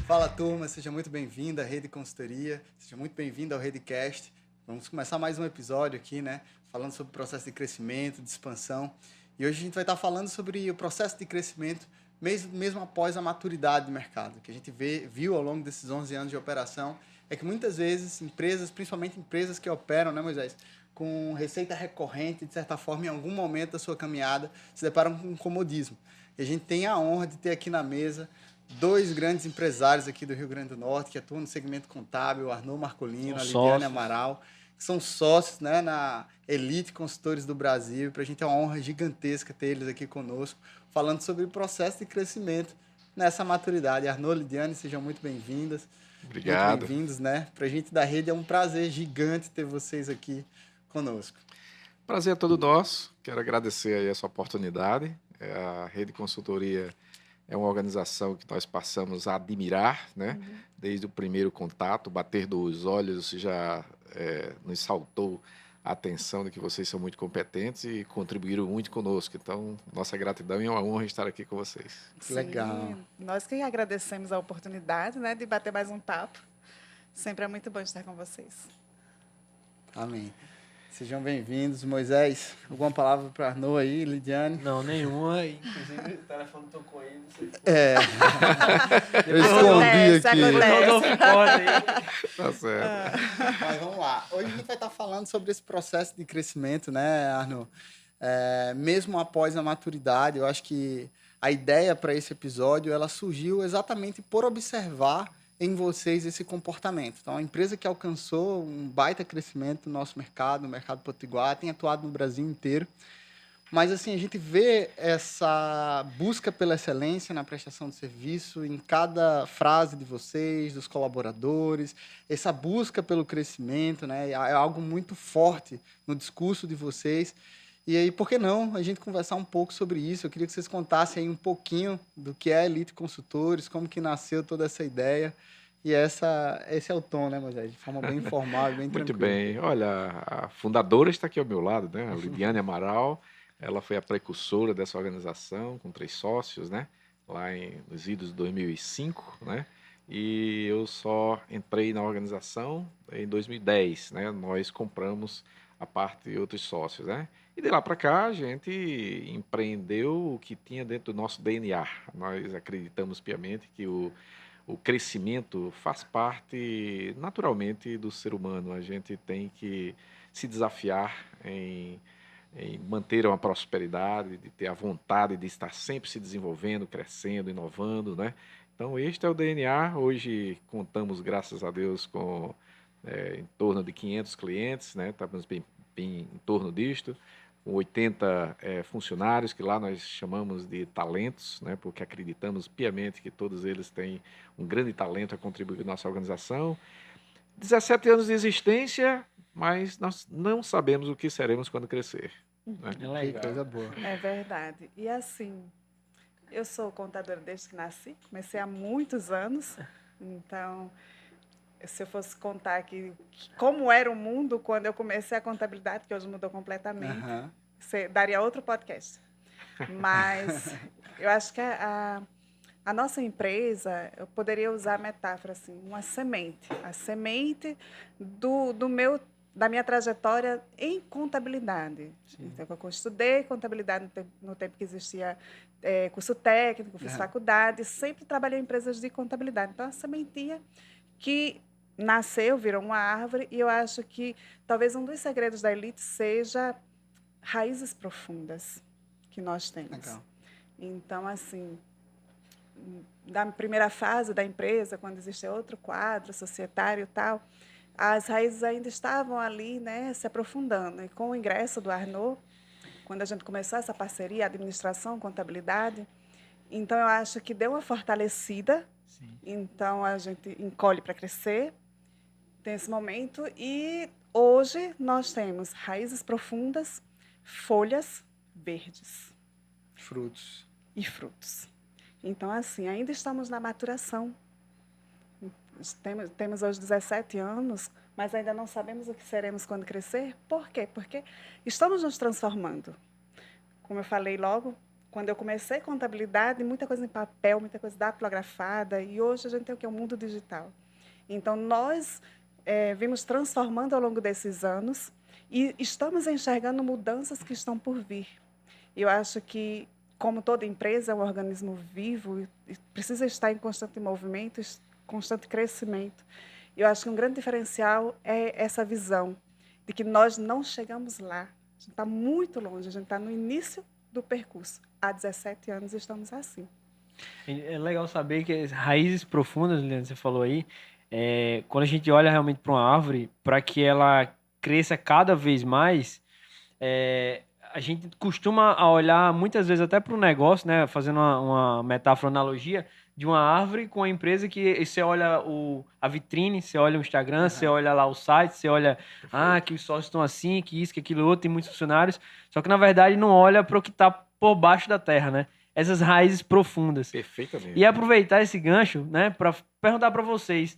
Fala, turma, seja muito bem-vindo à Rede Consultoria, seja muito bem-vindo ao Redcast. Vamos começar mais um episódio aqui, né? Falando sobre o processo de crescimento, de expansão. E hoje a gente vai estar falando sobre o processo de crescimento mesmo após a maturidade do mercado. O que a gente viu ao longo desses 11 anos de operação é que muitas vezes empresas, principalmente empresas que operam, né, Moisés, com receita recorrente, de certa forma, em algum momento da sua caminhada, se deparam com um comodismo. E a gente tem a honra de ter aqui na mesa dois grandes empresários aqui do Rio Grande do Norte, que atuam no segmento contábil, o Arnaud Marcolino, a Lidiane Amaral, que são sócios, né, na Elite Consultores do Brasil. Para a gente é uma honra gigantesca ter eles aqui conosco, falando sobre o processo de crescimento nessa maturidade. Arnaud, Lidiane, sejam muito bem-vindas. Obrigado. Muito bem-vindos, né? Para a gente da Rede é um prazer gigante ter vocês aqui conosco. Prazer é todo nosso. Quero agradecer aí essa oportunidade. A Rede Consultoria é uma organização que nós passamos a admirar, né? Desde o primeiro contato, bater dos olhos já nos saltou a atenção de que vocês são muito competentes e contribuíram muito conosco. Então, nossa gratidão e é uma honra estar aqui com vocês. Que legal. Nós que agradecemos a oportunidade, né, de bater mais um papo. Sempre é muito bom estar com vocês. Amém. Sejam bem-vindos. Moisés, alguma palavra para Arnaud aí, Lidiane? Não, nenhuma. Inclusive, o telefone tocou aí, não sei. Eu escondi aqui. Eu dou fora aí. Tá certo. Mas vamos lá. Hoje a gente vai estar falando sobre esse processo de crescimento, né, Arnaud? Mesmo após a maturidade, eu acho que a ideia para esse episódio ela surgiu exatamente por observar em vocês esse comportamento. Então, a empresa que alcançou um baita crescimento no nosso mercado, no mercado potiguar, tem atuado no Brasil inteiro. Mas, assim, a gente vê essa busca pela excelência na prestação de serviço em cada frase de vocês, dos colaboradores, essa busca pelo crescimento, né? É algo muito forte no discurso de vocês. E aí, por que não a gente conversar um pouco sobre isso? Eu queria que vocês contassem aí um pouquinho do que é a Elite Consultores, como que nasceu toda essa ideia. E esse é o tom, né, Moisés? De forma bem informal, bem tranquila. Muito bem. Olha, a fundadora está aqui ao meu lado, né? A Lidiane Amaral. Ela foi a precursora dessa organização, com 3 sócios, né? Lá nos idos de 2005, né? E eu só entrei na organização em 2010, né? Nós compramos a parte de outros sócios, né? E de lá para cá a gente empreendeu o que tinha dentro do nosso DNA. Nós acreditamos piamente que o crescimento faz parte naturalmente do ser humano. A gente tem que se desafiar em manter uma prosperidade, de ter a vontade de estar sempre se desenvolvendo, crescendo, inovando, né? Então, este é o DNA. Hoje contamos, graças a Deus, com em torno de 500 clientes, né? Estamos bem em torno disto, com 80 funcionários, que lá nós chamamos de talentos, né? Porque acreditamos piamente que todos eles têm um grande talento a contribuir com a nossa organização. 17 anos de existência, mas nós não sabemos o que seremos quando crescer. Né? É legal. Que coisa boa. É verdade. E assim, eu sou contadora desde que nasci, comecei há muitos anos. Então, se eu fosse contar aqui como era o mundo quando eu comecei a contabilidade, que hoje mudou completamente, daria outro podcast. Mas eu acho que a nossa empresa, eu poderia usar a metáfora assim, uma semente. A semente da minha trajetória em contabilidade. Então, eu estudei contabilidade no tempo que existia curso técnico, fiz faculdade, sempre trabalhei em empresas de contabilidade. Então, a sementinha que nasceu, virou uma árvore, e eu acho que talvez um dos segredos da Elite seja raízes profundas que nós temos. Legal. Então, assim, da primeira fase da empresa, quando existia outro quadro societário e tal, as raízes ainda estavam ali, né, se aprofundando. E com o ingresso do Arnaud, quando a gente começou essa parceria, administração, contabilidade, então eu acho que deu uma fortalecida. Sim. Então a gente encolhe para crescer, tem esse momento, e hoje nós temos raízes profundas, folhas verdes. Frutos. E frutos. Então, assim, ainda estamos na maturação. Temos hoje 17 anos, mas ainda não sabemos o que seremos quando crescer. Por quê? Porque estamos nos transformando. Como eu falei logo, quando eu comecei contabilidade, muita coisa em papel, muita coisa datilografada, e hoje a gente tem o que? O mundo digital. Então, nós vimos transformando ao longo desses anos e estamos enxergando mudanças que estão por vir. Eu acho que, como toda empresa, é um organismo vivo e precisa estar em constante movimento, constante crescimento. Eu acho que um grande diferencial é essa visão de que nós não chegamos lá. A gente está muito longe, a gente está no início do percurso. Há 17 anos estamos assim. É legal saber que as raízes profundas, Liliana, você falou aí, quando a gente olha realmente para uma árvore, para que ela cresça cada vez mais, a gente costuma a olhar muitas vezes até para o negócio, né, fazendo uma metáfora, analogia, de uma árvore com a empresa que você olha a vitrine, você olha o Instagram, você olha lá o site, você olha que os sócios estão assim, que isso, que aquilo outro, tem muitos funcionários, só que na verdade não olha para o que está por baixo da terra, né? Essas raízes profundas. Perfeitamente. E aproveitar esse gancho, né, para perguntar para vocês,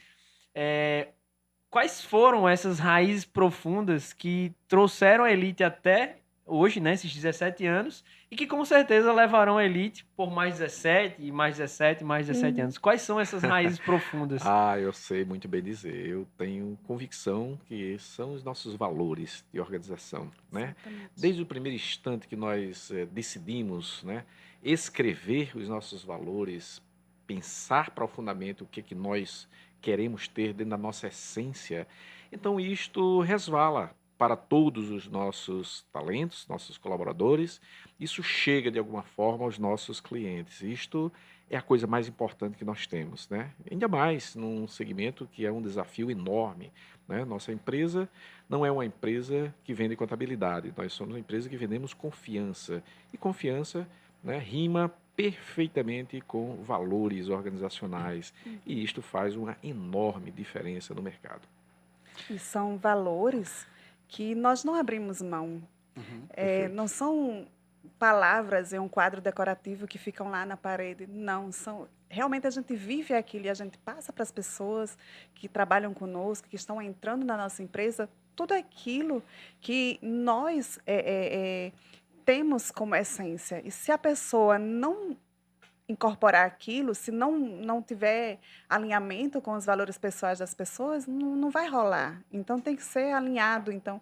quais foram essas raízes profundas que trouxeram a Elite até hoje, né, esses 17 anos, e que com certeza levarão a Elite por mais 17, e mais 17, e mais 17 anos. Quais são essas raízes profundas? Eu sei muito bem dizer. Eu tenho convicção que são os nossos valores de organização, né? Exatamente. Desde o primeiro instante que nós decidimos, né, escrever os nossos valores, pensar profundamente o que nós queremos ter dentro da nossa essência, então isto resvala para todos os nossos talentos, nossos colaboradores, isso chega de alguma forma aos nossos clientes. Isto é a coisa mais importante que nós temos, né? Ainda mais num segmento que é um desafio enorme, né? Nossa empresa não é uma empresa que vende contabilidade, nós somos uma empresa que vendemos confiança. E confiança, né, rima perfeitamente com valores organizacionais. E isto faz uma enorme diferença no mercado. E são valores que nós não abrimos mão. Perfeito. Não são palavras em um quadro decorativo que ficam lá na parede. Não, realmente a gente vive aquilo e a gente passa para as pessoas que trabalham conosco, que estão entrando na nossa empresa, tudo aquilo que nós temos como essência. E se a pessoa não incorporar aquilo, se não tiver alinhamento com os valores pessoais das pessoas, não vai rolar. Então, tem que ser alinhado. Então,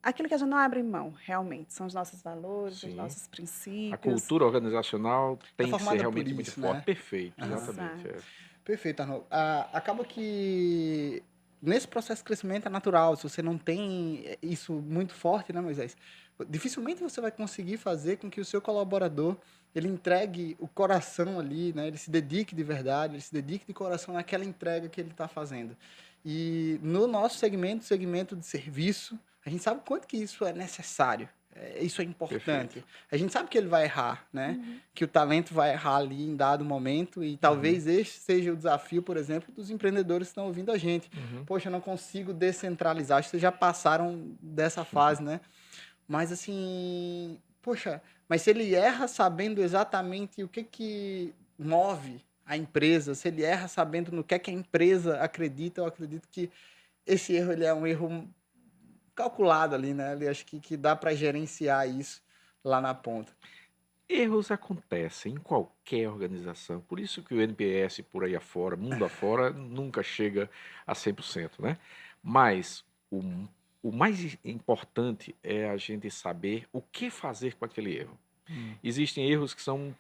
aquilo que a gente não abre mão, realmente. São os nossos valores, Sim. os nossos princípios. A cultura organizacional tem que ser formada por realmente muito isso, forte. né? Perfeito, exatamente. Exato. Perfeito, Arnoldo. Acaba que nesse processo de crescimento é natural. Se você não tem isso muito forte, né, Moisés? Dificilmente você vai conseguir fazer com que o seu colaborador ele entregue o coração ali, né? Ele se dedique de verdade, ele se dedique de coração naquela entrega que ele está fazendo. E no nosso segmento de serviço, a gente sabe quanto que isso é necessário. Isso é importante. Perfeito. A gente sabe que ele vai errar, né? Que o talento vai errar ali em dado momento e talvez este seja o desafio, por exemplo, dos empreendedores que estão ouvindo a gente. Poxa, eu não consigo descentralizar. Acho que vocês já passaram dessa fase, né? Mas assim, poxa, mas se ele erra sabendo exatamente o que move a empresa, se ele erra sabendo no que é que a empresa acredita, eu acredito que esse erro ele é um erro calculado ali, né? Eu acho que dá para gerenciar isso lá na ponta. Erros acontecem em qualquer organização. Por isso que o NPS por aí afora, mundo afora, nunca chega a 100%, né? Mas o mais importante é a gente saber o que fazer com aquele erro. Existem erros que são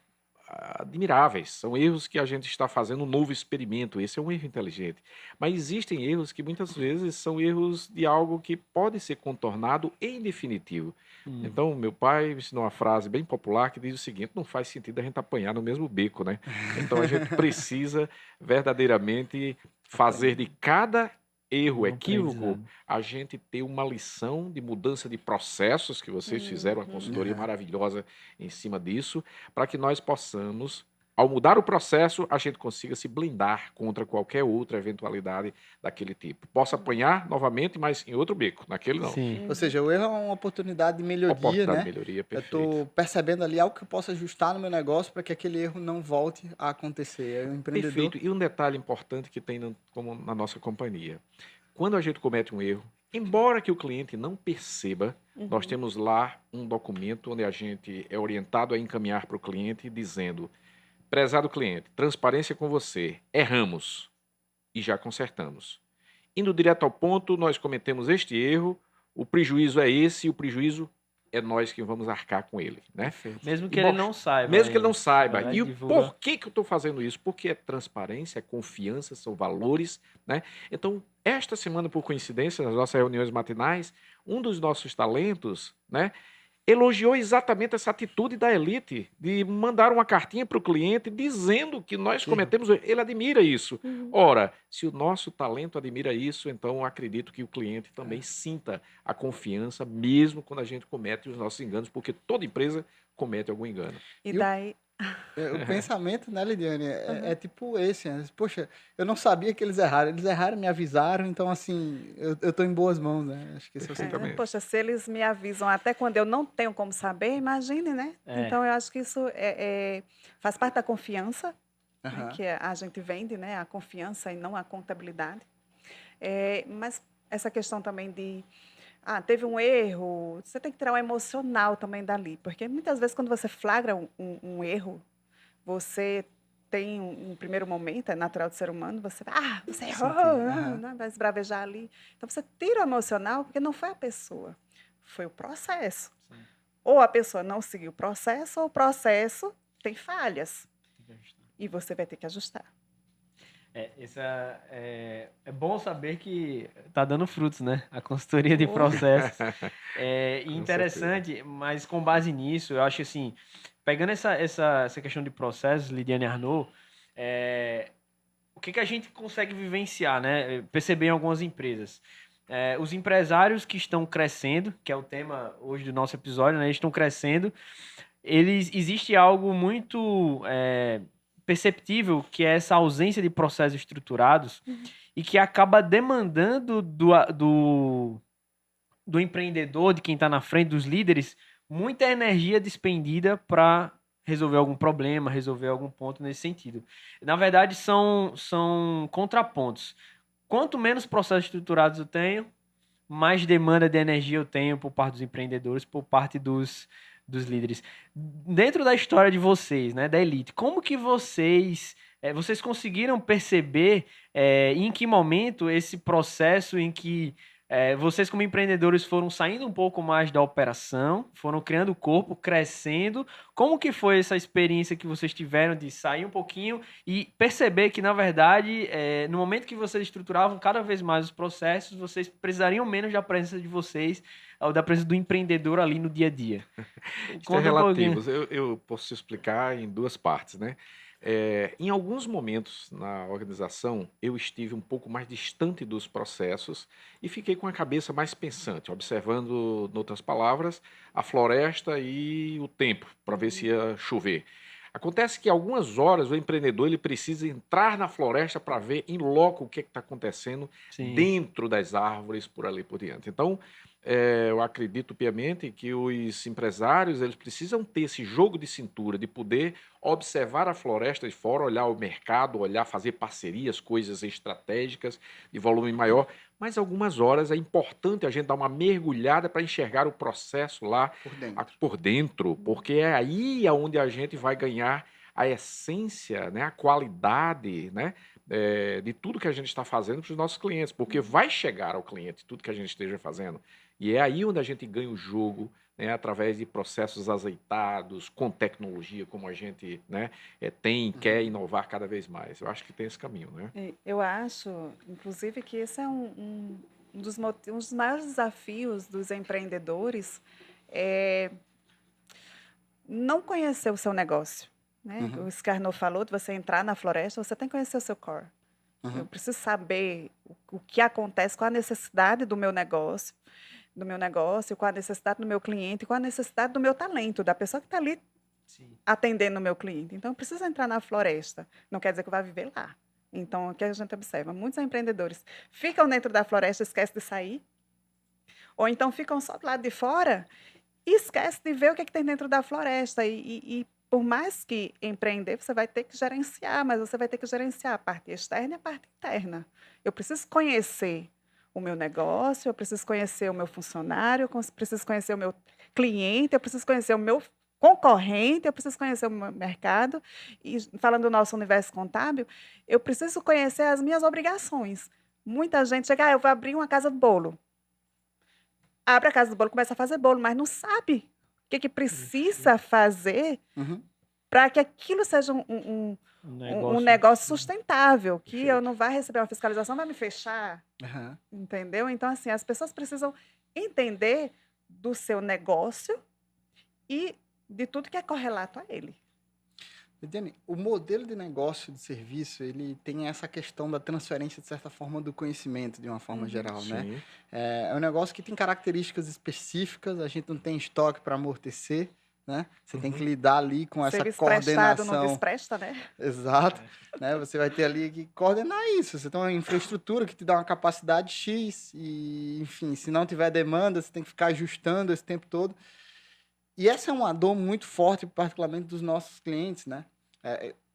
admiráveis, são erros que a gente está fazendo um novo experimento, esse é um erro inteligente. Mas existem erros que muitas vezes são erros de algo que pode ser contornado em definitivo. Então, meu pai me ensinou uma frase bem popular que diz o seguinte: não faz sentido a gente apanhar no mesmo beco, né? Então a gente precisa verdadeiramente fazer de cada erro, equívoco, a gente ter uma lição de mudança de processos, que vocês fizeram uma consultoria maravilhosa em cima disso, para que nós possamos, ao mudar o processo, a gente consiga se blindar contra qualquer outra eventualidade daquele tipo. Posso apanhar novamente, mas em outro beco, naquele não. Sim. Ou seja, o erro é uma oportunidade de melhoria, Oportunidade né? de melhoria, Eu perfeito. estou percebendo ali algo que eu possa ajustar no meu negócio para que aquele erro não volte a acontecer. Aí o empreendedor... Perfeito. E um detalhe importante que tem como na nossa companhia. Quando a gente comete um erro, embora que o cliente não perceba, nós temos lá um documento onde a gente é orientado a encaminhar para o cliente dizendo: prezado cliente, transparência com você, erramos e já consertamos. Indo direto ao ponto, nós cometemos este erro, o prejuízo é esse e o prejuízo é nós que vamos arcar com ele, né? Perfeito. Mesmo que E ele mostra- não saiba. Mesmo que ele não ainda. saiba. Vai E o divulga. porquê que eu estou fazendo isso? Porque é transparência, é confiança, são valores, né? Então, esta semana, por coincidência, nas nossas reuniões matinais, um dos nossos talentos, né, elogiou exatamente essa atitude da Elite de mandar uma cartinha para o cliente dizendo que nós cometemos. Ele admira isso. Ora, se o nosso talento admira isso, então eu acredito que o cliente também sinta a confiança, mesmo quando a gente comete os nossos enganos, porque toda empresa comete algum engano. E E o- daí, O pensamento, né, Lidiane, é tipo esse, né? Poxa, eu não sabia que eles erraram, me avisaram, então assim, eu tô em boas mãos, né? Acho que esse é o Perfeitamente. sentimento. poxa, se eles me avisam até quando eu não tenho como saber, imagine, né? É. Então, eu acho que isso faz parte da confiança, né, Aham. que a gente vende, né? A confiança e não a contabilidade. Mas essa questão também de, teve um erro, você tem que tirar o emocional também dali, porque muitas vezes quando você flagra um erro, você tem um primeiro momento, é natural do ser humano, você vai, você errou, aham. né, vai esbravejar ali. Então você tira o emocional, porque não foi a pessoa, foi o processo. Sim. Ou a pessoa não seguiu o processo, ou o processo tem falhas, e você vai ter que ajustar. É bom saber que tá dando frutos, né? A consultoria de Oh. processos. E Com interessante, mas com base nisso, eu acho que assim, pegando essa questão de processos, Lidiane Arnaud, o que a gente consegue vivenciar, né? Perceber em algumas empresas. Os empresários que estão crescendo, que é o tema hoje do nosso episódio, né? Eles estão crescendo, existe algo muito perceptível, que é essa ausência de processos estruturados e que acaba demandando do empreendedor, de quem está na frente, dos líderes, muita energia despendida para resolver algum problema, resolver algum ponto nesse sentido. Na verdade, são contrapontos. Quanto menos processos estruturados eu tenho, mais demanda de energia eu tenho por parte dos empreendedores, por parte dos líderes. Dentro da história de vocês, né, da Elite, como que vocês conseguiram perceber em que momento esse processo em que vocês como empreendedores foram saindo um pouco mais da operação, foram criando o corpo, crescendo? Como que foi essa experiência que vocês tiveram de sair um pouquinho e perceber que, na verdade, no momento que vocês estruturavam cada vez mais os processos, vocês precisariam menos da presença de vocês, ou da presença do empreendedor ali no dia a dia? Isso é relativo. Eu posso explicar em duas partes, né? Em alguns momentos na organização, eu estive um pouco mais distante dos processos e fiquei com a cabeça mais pensante, observando, em outras palavras, a floresta e o tempo, para ver se ia chover. Acontece que algumas horas o empreendedor ele precisa entrar na floresta para ver em loco o que está acontecendo Sim. dentro das árvores, por ali por diante. Então, eu acredito piamente que os empresários eles precisam ter esse jogo de cintura, de poder observar a floresta de fora, olhar o mercado, olhar, fazer parcerias, coisas estratégicas de volume maior, mas algumas horas é importante a gente dar uma mergulhada para enxergar o processo lá por dentro, porque é aí onde a gente vai ganhar a essência, né, a qualidade, né, de tudo que a gente está fazendo para os nossos clientes, porque vai chegar ao cliente tudo que a gente esteja fazendo. E é aí onde a gente ganha o jogo, né, através de processos azeitados, com tecnologia, como a gente, né, quer inovar cada vez mais. Eu acho que tem esse caminho, né? Eu acho, inclusive, que esse é um dos maiores desafios dos empreendedores, é não conhecer o seu negócio, né? O Scarno falou de você entrar na floresta, você tem que conhecer o seu core. Eu preciso saber o que acontece, qual a necessidade do meu negócio, qual a necessidade do meu cliente, qual a necessidade do meu talento, da pessoa que está ali atendendo o meu cliente. Então, eu preciso entrar na floresta. Não quer dizer que eu vá viver lá. Então, o que a gente observa? Muitos empreendedores ficam dentro da floresta e esquecem de sair, ou então ficam só do lado de fora e esquecem de ver o que tem dentro da floresta. E por mais que empreender, você vai ter que gerenciar, mas você vai ter que gerenciar a parte externa e a parte interna. Eu preciso conhecer o meu negócio, eu preciso conhecer o meu funcionário, eu preciso conhecer o meu cliente, eu preciso conhecer o meu concorrente, eu preciso conhecer o meu mercado. E falando do nosso universo contábil, eu preciso conhecer as minhas obrigações. Muita gente chega, eu vou abrir uma casa de bolo. Abre a casa do bolo, começa a fazer bolo, mas não sabe o que precisa fazer Uhum. para que aquilo seja um negócio sustentável, que Perfeito. eu não vá receber uma fiscalização, vai me fechar, Uhum. entendeu? Então, assim, as pessoas precisam entender do seu negócio e de tudo que é correlato a ele. Lidiane, o modelo de negócio de serviço, ele tem essa questão da transferência, de certa forma, do conhecimento, de uma forma geral, né? Sim. É um negócio que tem características específicas, a gente não tem estoque para amortecer, né? Você tem que lidar ali com essa Serviço prestado não coordenação. despresta, né? Exato, né? Você vai ter ali que coordenar isso. Você tem uma infraestrutura que te dá uma capacidade X e, enfim, se não tiver demanda, você tem que ficar ajustando esse tempo todo. E essa é uma dor muito forte, particularmente dos nossos clientes, né?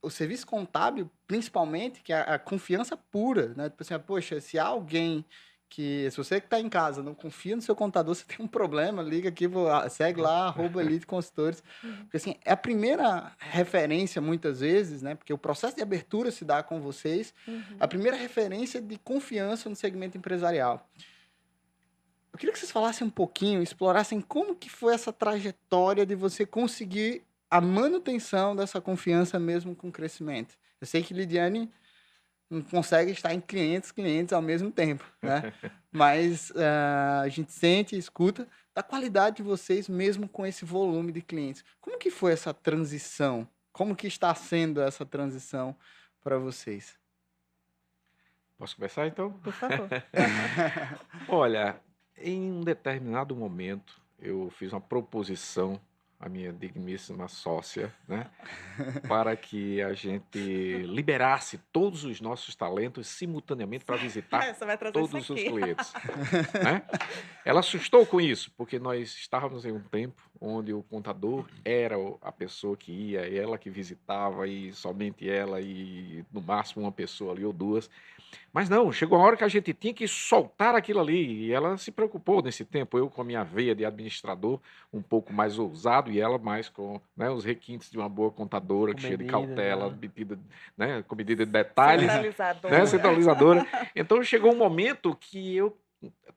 O serviço contábil, principalmente, que é a confiança pura, né? Tipo assim, poxa, se há alguém se você que está em casa não confia no seu contador, você tem um problema, liga aqui, segue lá, @eliteconsultores. Porque assim, é a primeira referência, muitas vezes, né? Porque o processo de abertura se dá com vocês, a primeira referência de confiança no segmento empresarial. Eu queria que vocês falassem um pouquinho, explorassem como que foi essa trajetória de você conseguir a manutenção dessa confiança mesmo com o crescimento. Eu sei que Lidiane não consegue estar em clientes ao mesmo tempo, né? Mas a gente sente e escuta da qualidade de vocês mesmo com esse volume de clientes. Como que foi essa transição? Como que está sendo essa transição para vocês? Posso começar, então? Por favor. Olha, em um determinado momento, eu fiz uma proposição à minha digníssima sócia, né, para que a gente liberasse todos os nossos talentos simultaneamente para visitar Você vai trazer todos isso os aqui. clientes, né? Ela assustou com isso, porque nós estávamos em um tempo onde o contador era a pessoa que ia, ela que visitava, e somente ela, e no máximo uma pessoa ali ou duas. Mas não, chegou a hora que a gente tinha que soltar aquilo ali, e ela se preocupou nesse tempo, eu com a minha veia de administrador, um pouco mais ousado, e ela mais com, né, os requintes de uma boa contadora, Com cheia de medida, cautela, né? medida, né, com medida de detalhes, Centralizadora. né, centralizadora. Então chegou um momento que eu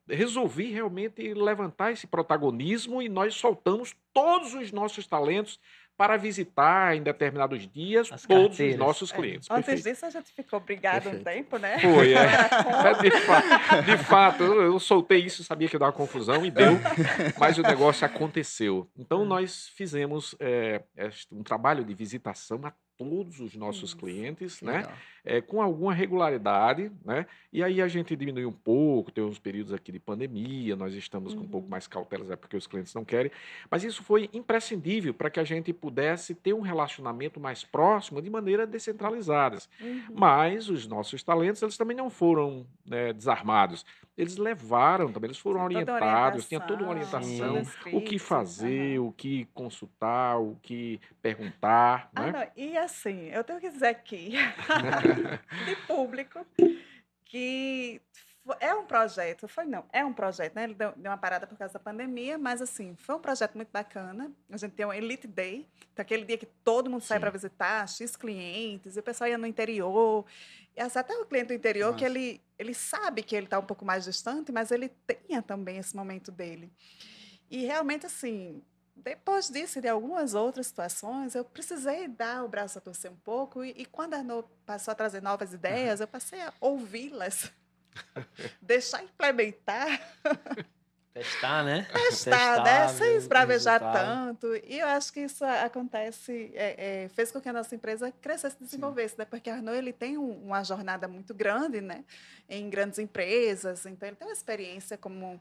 resolvi realmente levantar esse protagonismo e nós soltamos todos os nossos talentos para visitar em determinados dias As todos os carteiras. nossos clientes. Antes Perfeito. disso, a gente ficou brigado um Perfeito. tempo, né? Foi, é. Era com- De fato, eu soltei isso, sabia que ia dar uma confusão e deu, mas o negócio aconteceu. Então, nós fizemos um trabalho de visitação a todos os nossos Isso. clientes, Que né? legal. Com alguma regularidade, né? E aí a gente diminuiu um pouco, tem uns períodos aqui de pandemia, nós estamos com um pouco mais cautelas, porque os clientes não querem, mas isso foi imprescindível para que a gente pudesse ter um relacionamento mais próximo de maneira descentralizada. Mas os nossos talentos, eles também não foram, né, desarmados. Eles levaram também, eles foram Toda orientados, tinha toda uma orientação, orientação, todo o que script, fazer, aham. o que consultar, o que perguntar, Ah, né? não. E assim, eu tenho que dizer aqui, de público, que é um projeto, é um projeto, né? Ele deu uma parada por causa da pandemia, mas assim, foi um projeto muito bacana. A gente tem um Elite Day, então aquele dia que todo mundo sai Sim. para visitar, X clientes, e o pessoal ia no interior. E até o cliente do interior, que Nossa. ele sabe que ele está um pouco mais distante, mas ele tenha também esse momento dele. E realmente, assim, depois disso e de algumas outras situações, eu precisei dar o braço a torcer um pouco. E quando a Arnaud passou a trazer novas ideias, eu passei a ouvi-las, deixar implementar, Testar, né? testar, né? ver Sem o esbravejar resultado. tanto. E eu acho que isso acontece, fez com que a nossa empresa crescesse e desenvolvesse, né? Porque a Arnaud, ele tem uma jornada muito grande, né? Em grandes empresas, então ele tem uma experiência como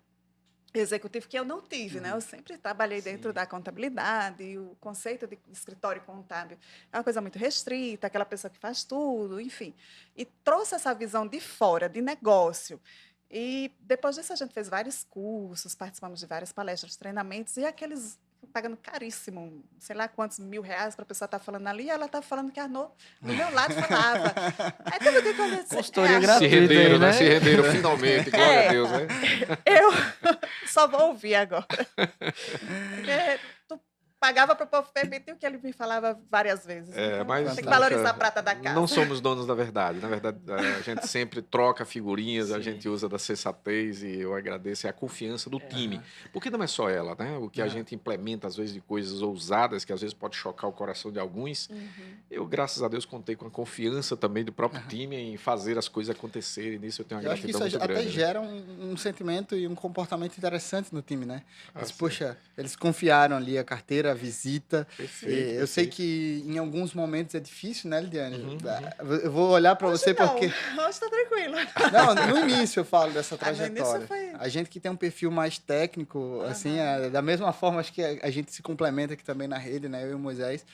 executivo que eu não tive, né? Eu sempre trabalhei dentro da contabilidade, e o conceito de escritório contábil é uma coisa muito restrita, aquela pessoa que faz tudo, enfim. E trouxe essa visão de fora, de negócio. E depois disso a gente fez vários cursos, participamos de várias palestras, treinamentos, e pagando caríssimo, sei lá quantos R$ 1.000 para a pessoa estar falando ali, e ela está falando que a Arnaud, do meu lado, falava. Aí teve que eu disse, Consultoria Se gratuita. renderam, aí, né? né? Se renderam finalmente, glória a Deus, né? eu só vou ouvir agora. Porque tu pagava para o povo permitir o que ele me falava várias vezes. É, Então, mas tem que valorizar nunca- a prata da casa. Não somos donos da verdade. Na verdade, a gente sempre troca figurinhas, a Sim. gente usa da sensatez e eu agradeço a confiança do time. Porque não é só ela, né? O que a Aham. gente implementa, às vezes, de coisas ousadas, que às vezes pode chocar o coração de alguns. Uhum. Eu, graças a Deus, contei com a confiança também do próprio time em fazer as coisas acontecerem. Nisso eu tenho uma Eu acho que gratidão isso muito até grande. Né? gera um sentimento e um comportamento interessante no time, né? Mas, sim. poxa, eles confiaram ali a carteira, a visita. Perfeito, Eu sei perfeito. que em alguns momentos é difícil, né, Lidiane? Uhum, Eu vou olhar para você Não, porque... hoje tá tranquilo. Não, no início eu falo dessa Ah, no início trajetória. foi- A gente que tem um perfil mais técnico, assim, da mesma forma, acho que a gente se complementa aqui também na rede, né? Eu e o Moisés.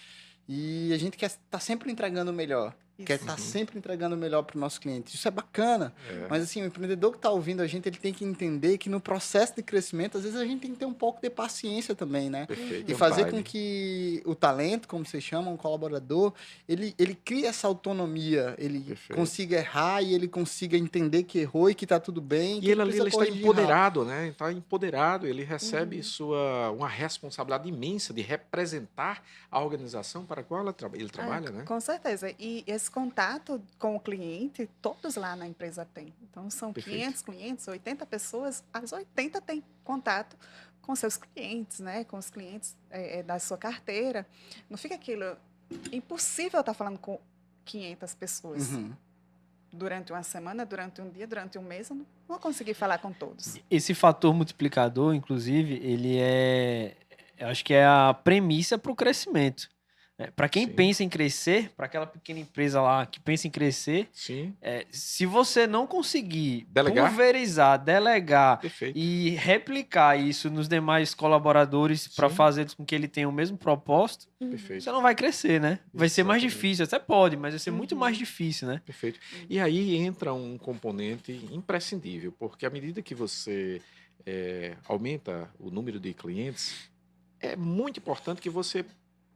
E a gente quer estar sempre entregando o melhor. Quer Isso. estar sempre entregando o melhor para o nosso cliente. Isso é bacana. É. Mas, assim, o empreendedor que está ouvindo a gente, ele tem que entender que no processo de crescimento, às vezes a gente tem que ter um pouco de paciência também, né? Perfeito. E um fazer time. com que o talento, como vocês chamam, o colaborador, ele crie essa autonomia, ele Perfeito. consiga errar e ele consiga entender que errou e que está tudo bem. E que ele ali precisa ele está corrigir rápido. empoderado, né? Está empoderado, ele recebe uma responsabilidade imensa de representar a organização para a qual ele trabalha, né? Com certeza. E esse contato com o cliente, todos lá na empresa têm. Então, são Perfeito. 500 clientes, 80 pessoas, as 80 têm contato com seus clientes, né? Com os clientes da sua carteira. Não fica aquilo... Impossível estar falando com 500 pessoas. Uhum. Durante uma semana, durante um dia, durante um mês, eu não vou conseguir falar com todos. Esse fator multiplicador, inclusive, ele eu acho que é a premissa para o crescimento. Para quem Sim. pensa em crescer, para aquela pequena empresa lá que pensa em crescer, Sim, se você não conseguir Delegar? pulverizar, delegar perfeito. e replicar isso nos demais colaboradores para Sim. fazer com que ele tenha o mesmo propósito, Perfeito. você não vai crescer, né? Vai ser mais Exatamente. difícil, até pode, mas vai ser muito Uhum. mais difícil, né? Perfeito. E aí entra um componente imprescindível, porque à medida que você aumenta o número de clientes, é muito importante que você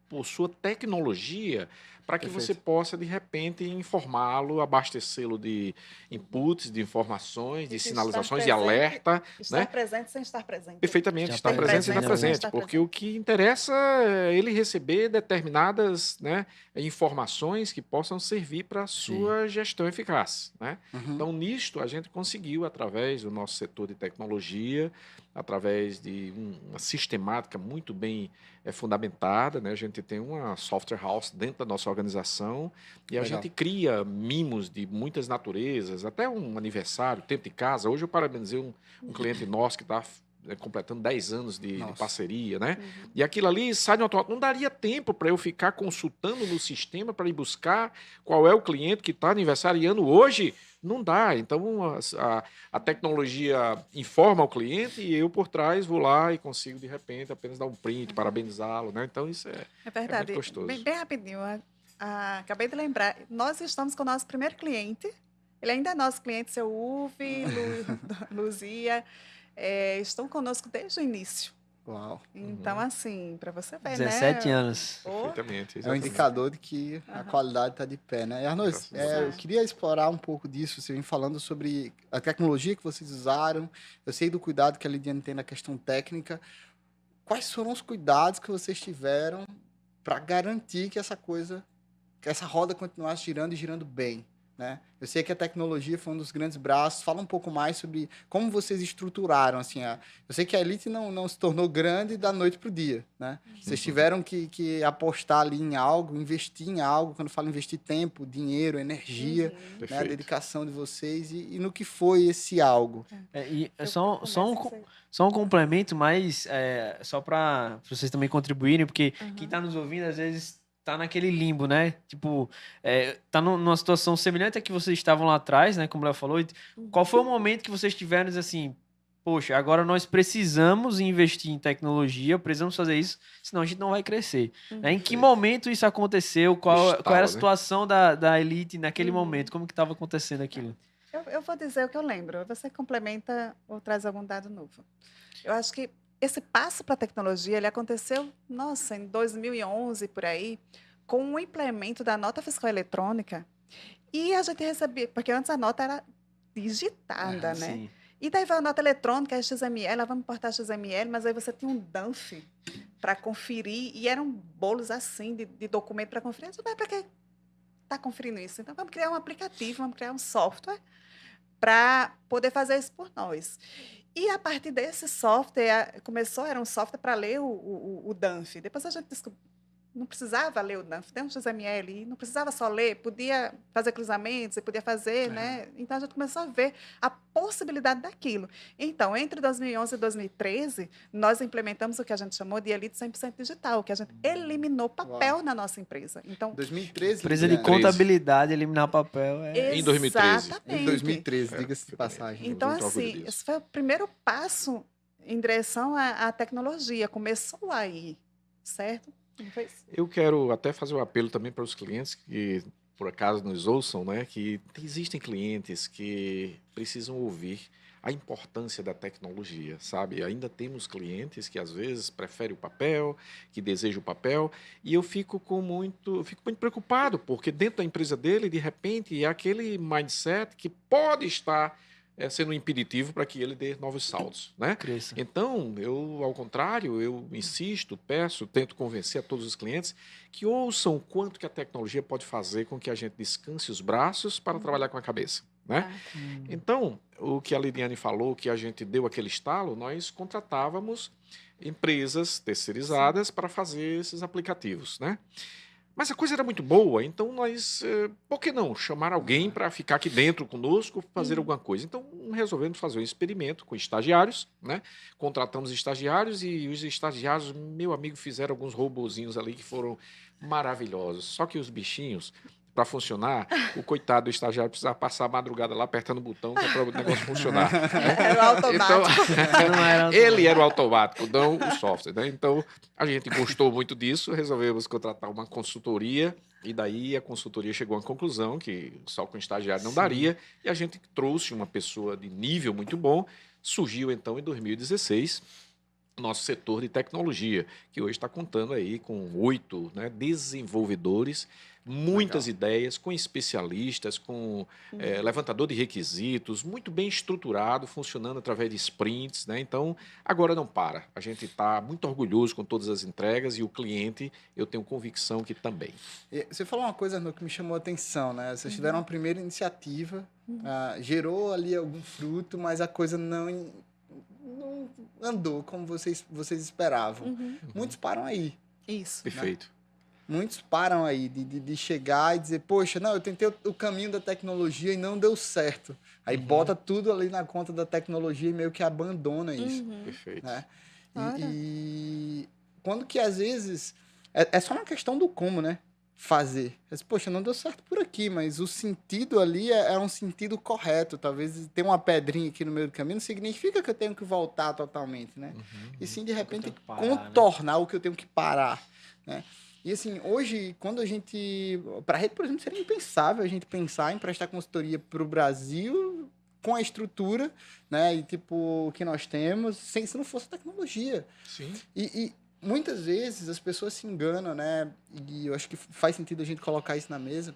possua tecnologia para que Perfeito. você possa, de repente, informá-lo, abastecê-lo de inputs, de informações, de Estar sinalizações, de presente, alerta. Estar né? presente sem estar presente. Perfeitamente, Já estar tem presente e estar presente, presente, né? porque o que interessa é ele receber determinadas, né, informações que possam servir para a sua gestão eficaz. Né? Uhum. Então, nisto, a gente conseguiu, através do nosso setor de tecnologia, através de uma sistemática muito bem fundamentada, né? A gente tem uma software house dentro da nossa organização e a Legal. gente cria mimos de muitas naturezas, até um aniversário, tempo de casa. Hoje eu parabenizei um cliente nosso que está completando 10 anos de Nossa. parceria, né? Uhum. E aquilo ali sai de um automático. Não daria tempo para eu ficar consultando no sistema para ir buscar qual é o cliente que está aniversariando hoje. Não dá. Então, a tecnologia informa o cliente e eu, por trás, vou lá e consigo, de repente, apenas dar um print, parabenizá-lo. Né? Então, isso É verdade. muito gostoso. Bem rapidinho. Acabei de lembrar. Nós estamos com o nosso primeiro cliente. Ele ainda é nosso cliente, seu Uve, Luzia. Estão conosco desde o início. Uau. Então, assim, para você ver, 17 né? anos. Oh, Perfeitamente. É um exatamente. indicador de que a qualidade está de pé, né? E Arnold, Graças a eu Deus. queria explorar um pouco disso. Você vem falando sobre a tecnologia que vocês usaram. Eu sei do cuidado que a Lidiane tem na questão técnica. Quais foram os cuidados que vocês tiveram para garantir que que essa roda continuasse girando e girando bem, né? Eu sei que a tecnologia foi um dos grandes braços. Fala um pouco mais sobre como vocês estruturaram, assim. Eu sei que a Elite não se tornou grande da noite para o dia, né? Vocês tiveram que apostar ali em algo, investir em algo. Quando eu falo investir tempo, dinheiro, energia, uhum. né? A Perfeito. dedicação de vocês e no que foi esse algo. E Eu só começo um, a ser- só um complemento, mas só para vocês também contribuírem, porque Uhum. quem está nos ouvindo às vezes tá naquele limbo, né? Tipo, tá numa situação semelhante à que vocês estavam lá atrás, né? Como o Léo falou. Qual foi o momento que vocês tiveram assim, poxa, agora nós precisamos investir em tecnologia, precisamos fazer isso, senão a gente não vai crescer. Né? Em que Perfeito. momento isso aconteceu? Qual era Estalo, a né? situação da Elite naquele Uhum. momento? Como que estava acontecendo aquilo? Eu vou dizer o que eu lembro. Você complementa ou traz algum dado novo. Eu acho que esse passo para a tecnologia, ele aconteceu, nossa, em 2011, por aí, com o implemento da nota fiscal eletrônica. E a gente recebia, porque antes a nota era digitada, né? Sim. E daí veio a nota eletrônica, a XML, vamos importar XML, mas aí você tinha um DANF para conferir, e eram bolos assim de documento para conferir. Mas para que está conferindo isso? Então vamos criar um aplicativo, vamos criar um software para poder fazer isso por nós. E a partir desse software, era um software para ler o DANF. Depois a gente descobriu, não precisava ler o DANF, tem um XML, não precisava só ler, podia fazer cruzamentos, você podia fazer, né? Então a gente começou a ver a possibilidade daquilo. Então, entre 2011 e 2013, nós implementamos o que a gente chamou de Elite 100% digital, que a gente eliminou papel na nossa empresa. Então, 2013. Empresa de Liliane? contabilidade, eliminar papel. Em 2013. Em 2013, diga-se de passagem. Então, muito orgulho assim, disso. esse foi o primeiro passo em direção à tecnologia. Começou aí, certo? Não foi isso? Eu quero até fazer um apelo também para os clientes que, por acaso, nos ouçam, né? Que existem clientes que precisam ouvir a importância da tecnologia, sabe? Ainda temos clientes que, às vezes, preferem o papel, que desejam o papel, e eu fico muito preocupado, porque dentro da empresa dele, de repente, é aquele mindset que pode estar sendo um impeditivo para que ele dê novos saltos, né? Cresça. Então, ao contrário, eu insisto, peço, tento convencer a todos os clientes que ouçam o quanto que a tecnologia pode fazer com que a gente descanse os braços para trabalhar com a cabeça, né? Então, o que a Liliane falou, que a gente deu aquele estalo, nós contratávamos empresas terceirizadas para fazer esses aplicativos, né? Mas a coisa era muito boa, então nós, por que não chamar alguém para ficar aqui dentro conosco, fazer alguma coisa? Então resolvemos fazer um experimento com estagiários, né? Contratamos estagiários e os estagiários, meu amigo, fizeram alguns robozinhos ali que foram maravilhosos. Só que os bichinhos, para funcionar, o coitado do estagiário precisava passar a madrugada lá apertando o botão que é para o negócio funcionar. Era o automático. Não era Ele era o automático, não o software, né? Então, a gente gostou muito disso, resolvemos contratar uma consultoria, e daí a consultoria chegou à conclusão que só com estagiário não daria, e a gente trouxe uma pessoa de nível muito bom. Surgiu, então, em 2016, nosso setor de tecnologia, que hoje está contando aí com 8, né, desenvolvedores, muitas ideias, com especialistas, com levantador de requisitos, muito bem estruturado, funcionando através de sprints, né? Então, agora não para. A gente está muito orgulhoso com todas as entregas e o cliente, eu tenho convicção que também. E você falou uma coisa, Arnô, que me chamou a atenção, né? Vocês tiveram uma primeira iniciativa, gerou ali algum fruto, mas a coisa não andou como vocês esperavam. Muitos param aí. Isso. Perfeito. Muitos param aí de chegar e dizer, poxa, não, eu tentei o caminho da tecnologia e não deu certo. Aí bota tudo ali na conta da tecnologia e meio que abandona isso. Perfeito. Né? E quando que às vezes é só uma questão do como, né? Fazer. Mas, poxa, não deu certo por aqui, mas o sentido ali é um sentido correto. Talvez ter uma pedrinha aqui no meio do caminho não significa que eu tenho que voltar totalmente, né? E sim, de repente, contornar o que eu tenho que parar, né? E assim, hoje, quando a gente... Para a rede, por exemplo, seria impensável a gente pensar em prestar consultoria para o Brasil com a estrutura, né? E tipo, que nós temos, se não fosse tecnologia. Sim. E muitas vezes as pessoas se enganam, né? E eu acho que faz sentido a gente colocar isso na mesa,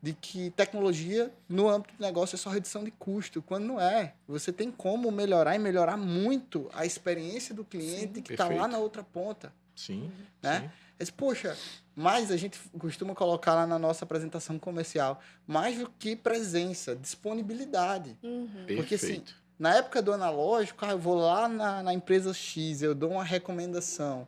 de que tecnologia no âmbito do negócio é só redução de custo, quando não é. Você tem como melhorar e melhorar muito a experiência do cliente que está lá na outra ponta. Sim. Né? Sim. Mas, poxa, mais a gente costuma colocar lá na nossa apresentação comercial, mais do que presença, disponibilidade. Porque, assim, na época do analógico, eu vou lá na empresa X, eu dou uma recomendação.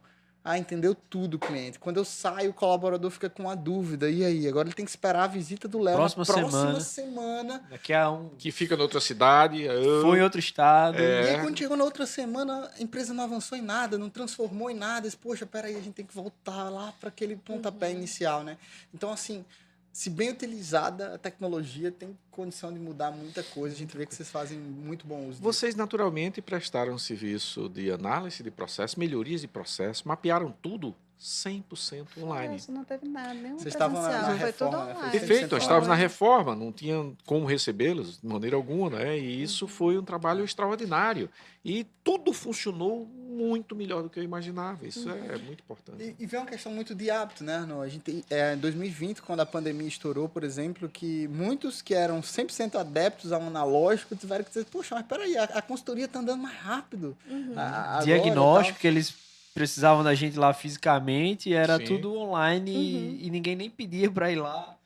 Entendeu tudo o cliente. Quando eu saio, o colaborador fica com uma dúvida. E aí? Agora ele tem que esperar a visita do Léo Próxima na próxima semana. Daqui a Que fica em outra cidade. Foi em outro estado. E aí, quando chegou na outra semana, a empresa não avançou em nada, não transformou em nada. Disse, poxa, peraí, a gente tem que voltar lá para aquele pontapé inicial, né? Então, assim, se bem utilizada, a tecnologia tem condição de mudar muita coisa. A gente vê que vocês fazem muito bom uso disso. Vocês, naturalmente, prestaram serviço de análise de processo, melhorias de processo, mapearam tudo 100% online. Não teve nada, nenhum Vocês estavam na presencial, foi reforma, tudo né? online. Perfeito, nós estávamos na Online. reforma, não tinha como recebê-los de maneira alguma, né? E isso foi um trabalho extraordinário. E tudo funcionou muito melhor do que eu imaginava. Isso é muito importante. E vem uma questão muito de hábito, né, Arnon? A gente, em 2020, quando a pandemia estourou, por exemplo, que muitos que eram 100% adeptos ao analógico tiveram que dizer, poxa, mas peraí, a consultoria está andando mais rápido. Agora, Diagnóstico que eles precisavam da gente lá fisicamente, era Sim. tudo online e ninguém nem pedia para ir lá.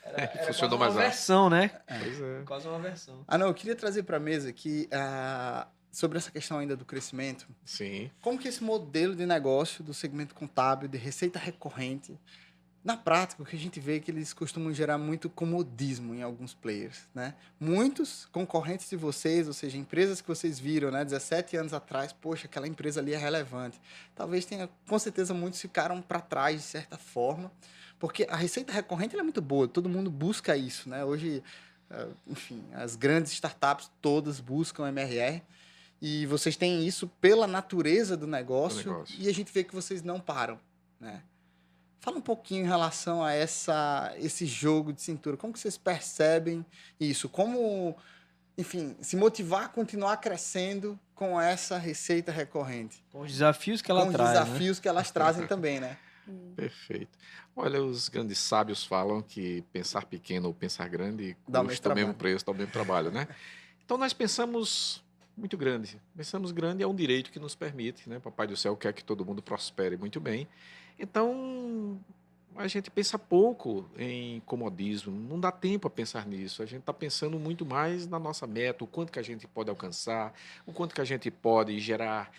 Era Funcionou quase mais uma rápido. versão, né? Pois é. Quase uma versão. Arnon, eu queria trazer para a mesa aqui, sobre essa questão ainda do crescimento. Sim. Como que esse modelo de negócio do segmento contábil, de receita recorrente, na prática, o que a gente vê é que eles costumam gerar muito comodismo em alguns players, né? Muitos concorrentes de vocês, ou seja, empresas que vocês viram, né, 17 anos atrás, poxa, aquela empresa ali é relevante. Talvez tenha, com certeza, muitos ficaram para trás, de certa forma, porque a receita recorrente ela é muito boa, todo mundo busca isso, né? Hoje, enfim, as grandes startups todas buscam MRR, e vocês têm isso pela natureza do negócio, e a gente vê que vocês não param, né? Fala um pouquinho em relação a esse jogo de cintura. Como que vocês percebem isso? Como, enfim, se motivar a continuar crescendo com essa receita recorrente? Com os desafios que ela traz, com os desafios que elas trazem também, né? Perfeito. Olha, os grandes sábios falam que pensar pequeno ou pensar grande Dá o custa o mesmo mesmo preço, dá o mesmo trabalho, né? Então nós pensamos muito grande. Pensamos grande é um direito que nos permite, né? Papai do céu quer que todo mundo prospere muito bem. Então, a gente pensa pouco em comodismo, não dá tempo a pensar nisso. A gente está pensando muito mais na nossa meta, o quanto que a gente pode alcançar, o quanto que a gente pode gerar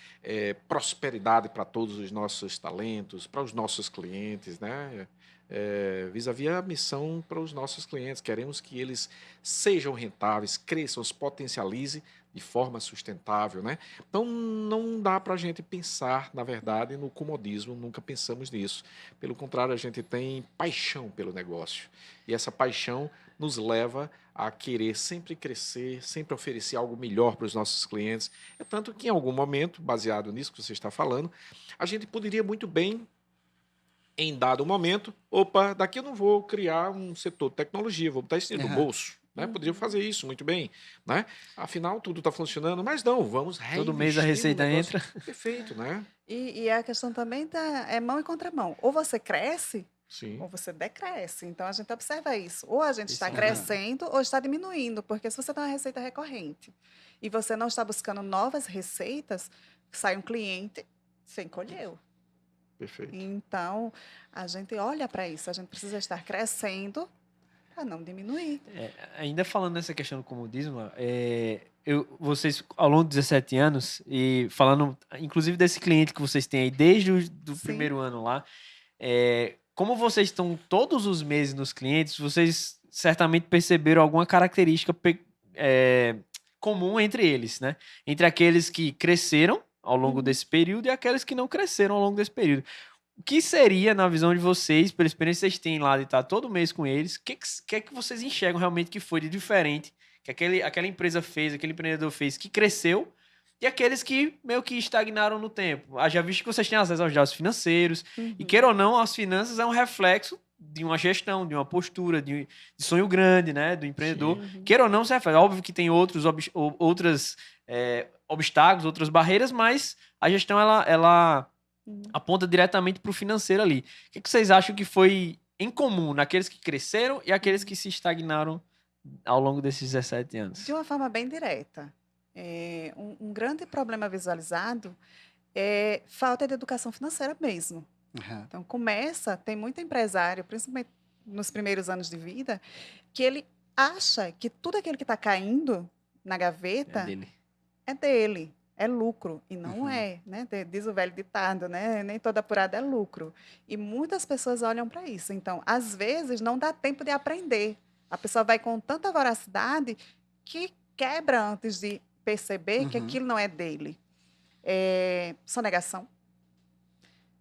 prosperidade para todos os nossos talentos, para os nossos clientes, né? Vis-à-vis a missão para os nossos clientes. Queremos que eles sejam rentáveis, cresçam, se potencializem de forma sustentável, né? Então, não dá para a gente pensar, na verdade, no comodismo, nunca pensamos nisso. Pelo contrário, a gente tem paixão pelo negócio. E essa paixão nos leva a querer sempre crescer, sempre oferecer algo melhor para os nossos clientes. É tanto que, em algum momento, baseado nisso que você está falando, a gente poderia muito bem, em dado momento, daqui eu não vou criar um setor de tecnologia, vou botar isso no bolso. Né? Poderia fazer isso muito bem, né? Afinal, tudo está funcionando, mas não, vamos reinvestir. Todo mês a receita entra. Perfeito, né? E a questão também é mão e contramão. Ou você cresce, Sim. ou você decresce. Então, a gente observa isso. Ou a gente está crescendo, ou está diminuindo. Porque se você tem uma receita recorrente e você não está buscando novas receitas, sai um cliente, você encolheu. Perfeito. Então, a gente olha para isso. A gente precisa estar crescendo para não diminuir. Ainda falando nessa questão do comodismo, vocês, ao longo de 17 anos, e falando, inclusive, desse cliente que vocês têm aí desde o primeiro ano lá, como vocês estão todos os meses nos clientes, vocês certamente perceberam alguma característica comum entre eles, né? Entre aqueles que cresceram ao longo desse período e aqueles que não cresceram ao longo desse período. O que seria, na visão de vocês, pela experiência que vocês têm lá de estar todo mês com eles, o que é que vocês enxergam realmente que foi de diferente, que aquela empresa fez, aquele empreendedor fez, que cresceu, e aqueles que meio que estagnaram no tempo? Já visto que vocês têm acesso aos dados financeiros, e queira ou não, as finanças é um reflexo de uma gestão, de uma postura, de sonho grande, né, do empreendedor. Queira ou não, se reflete. Óbvio que tem outros obstáculos, outras barreiras, mas a gestão, ela aponta diretamente para o financeiro ali. O que vocês acham que foi em comum naqueles que cresceram e aqueles que se estagnaram ao longo desses 17 anos? De uma forma bem direta. Um grande problema visualizado é falta de educação financeira mesmo. Então, tem muito empresário, principalmente nos primeiros anos de vida, que ele acha que tudo aquilo que está caindo na gaveta é dele. É lucro, e não é, né? Diz o velho ditado, né? Nem toda apurada é lucro. E muitas pessoas olham para isso. Então, às vezes, não dá tempo de aprender. A pessoa vai com tanta voracidade que quebra antes de perceber que aquilo não é dele. Sonegação.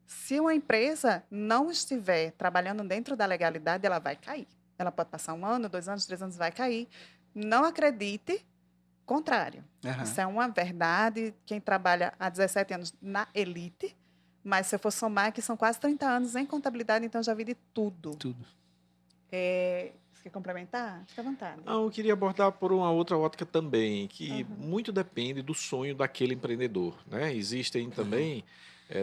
Se uma empresa não estiver trabalhando dentro da legalidade, ela vai cair. Ela pode passar 1 ano, 2 anos, 3 anos, vai cair. Não acredite. Contrário. Isso é uma verdade. Quem trabalha há 17 anos na elite, mas se eu for somar que são quase 30 anos em contabilidade, então já vi de tudo. Você quer complementar? Fica à vontade. Eu queria abordar por uma outra ótica também, que Uhum. muito depende do sonho daquele empreendedor, né? Existem também,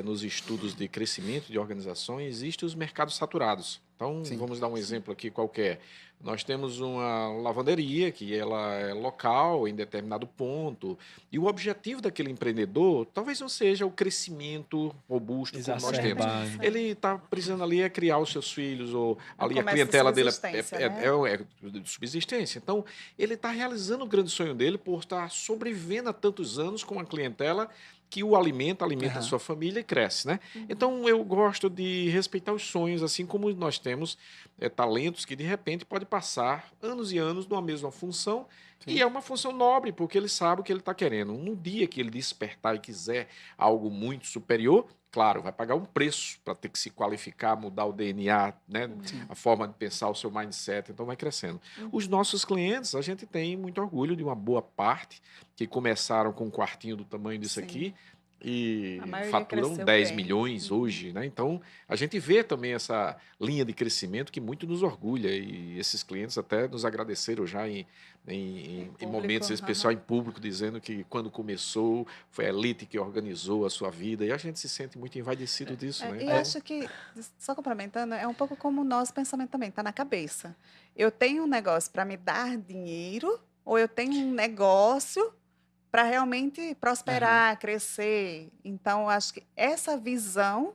nos estudos de crescimento de organizações, existem os mercados saturados. Então, Sim. vamos dar um exemplo aqui qualquer. Nós temos uma lavanderia que ela é local em determinado ponto, e o objetivo daquele empreendedor talvez não seja o crescimento robusto como nós temos. Exacerbado. Ele está precisando ali é criar os seus filhos, ou É um ali a comércio de clientela dele subsistência, né? é de subsistência. Então, ele está realizando o grande sonho dele por estar sobrevivendo há tantos anos com uma clientela que o alimenta a Aham. sua família e cresce, né? Então, eu gosto de respeitar os sonhos, assim como nós temos talentos que, de repente, pode passar anos e anos numa mesma função, Sim. e é uma função nobre, porque ele sabe o que ele está querendo. No dia que ele despertar e quiser algo muito superior, claro, vai pagar um preço para ter que se qualificar, mudar o DNA, né? A forma de pensar, o seu mindset, então vai crescendo. Os nossos clientes, a gente tem muito orgulho de uma boa parte que começaram com um quartinho do tamanho disso Sim. aqui e A maioria faturam cresceu 10 bem. milhões hoje, né? Então, a gente vê também essa linha de crescimento que muito nos orgulha, e esses clientes até nos agradeceram já em Público, momentos especiais em público, dizendo que quando começou foi a Elite que organizou a sua vida, e a gente se sente muito envaidecido disso, né? E Então, acho que, só complementando, é um pouco como o nosso pensamento também, está na cabeça. Eu tenho um negócio para me dar dinheiro, ou eu tenho um negócio para realmente prosperar, crescer. Então, eu acho que essa visão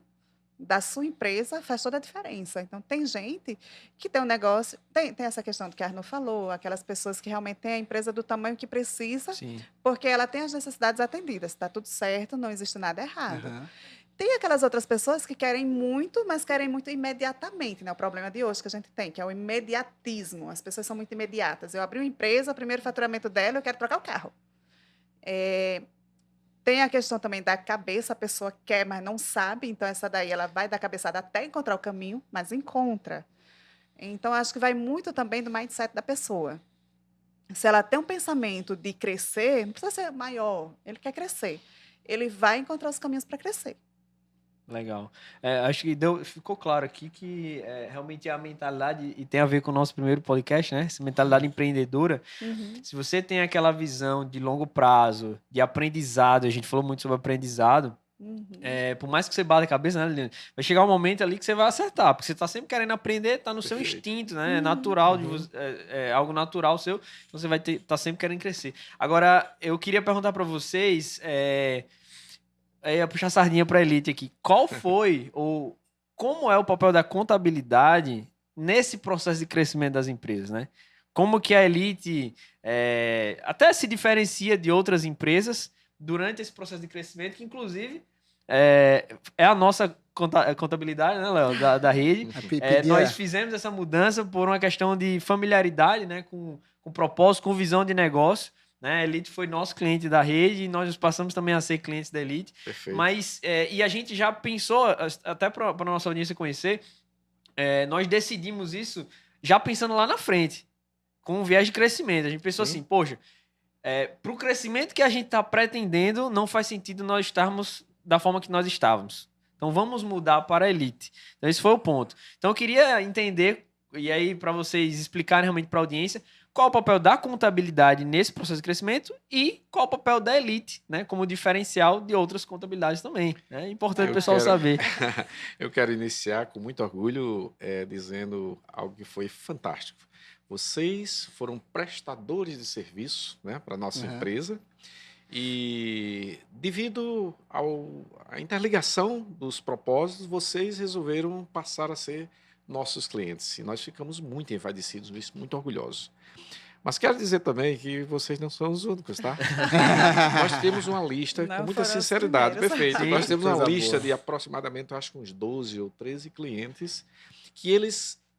da sua empresa faz toda a diferença. Então, tem gente que tem um negócio, tem essa questão do que a Arno falou, aquelas pessoas que realmente têm a empresa do tamanho que precisa, Sim. porque ela tem as necessidades atendidas, está tudo certo, não existe nada errado. Aham. Tem aquelas outras pessoas que querem muito, mas querem muito imediatamente, né? O problema de hoje que a gente tem, que é o imediatismo. As pessoas são muito imediatas. Eu abri uma empresa, o primeiro faturamento dela, eu quero trocar o carro. Tem a questão também da cabeça, a pessoa quer, mas não sabe, então essa daí ela vai dar cabeçada até encontrar o caminho, mas encontra. Então, acho que vai muito também do mindset da pessoa. Se ela tem um pensamento de crescer, não precisa ser maior, ele quer crescer. Ele vai encontrar os caminhos para crescer. Legal. Acho que ficou claro aqui que realmente é a mentalidade, e tem a ver com o nosso primeiro podcast, né? Essa mentalidade empreendedora. Se você tem aquela visão de longo prazo, de aprendizado, a gente falou muito sobre aprendizado, por mais que você bata a cabeça, né, Liliane? Vai chegar um momento ali que você vai acertar, porque você está sempre querendo aprender, está no seu Perfeito. instinto, né? É natural, é algo natural seu, então você vai estar sempre querendo crescer. Agora, eu queria perguntar para vocês, eu ia puxar a sardinha para a Elite aqui. Qual foi ou como é o papel da contabilidade nesse processo de crescimento das empresas, né? Como que a Elite até se diferencia de outras empresas durante esse processo de crescimento, que inclusive é a nossa contabilidade, né, Léo, da rede. Nós fizemos essa mudança por uma questão de familiaridade, né, com propósito, com visão de negócio. Né? A Elite foi nosso cliente da rede e nós passamos também a ser clientes da Elite. Perfeito. Mas, e a gente já pensou, até para a nossa audiência conhecer, nós decidimos isso já pensando lá na frente, com um viés de crescimento. A gente pensou assim, poxa, para o crescimento que a gente está pretendendo, não faz sentido nós estarmos da forma que nós estávamos. Então, vamos mudar para a Elite. Então, esse foi o ponto. Então, eu queria entender, e aí para vocês explicarem realmente para a audiência, qual o papel da contabilidade nesse processo de crescimento e qual o papel da Elite, né, como diferencial de outras contabilidades também. É importante o pessoal saber. Eu quero iniciar com muito orgulho dizendo algo que foi fantástico. Vocês foram prestadores de serviço, né, para a nossa empresa, e devido à interligação dos propósitos, vocês resolveram passar a ser nossos clientes. E nós ficamos muito envaidecidos nisso, muito orgulhosos. Mas quero dizer também que vocês não são os únicos, tá? Nós temos uma lista, com muita sinceridade, perfeito. Sim, nós temos uma lista boa. de aproximadamente, eu acho que uns 12 ou 13 clientes, que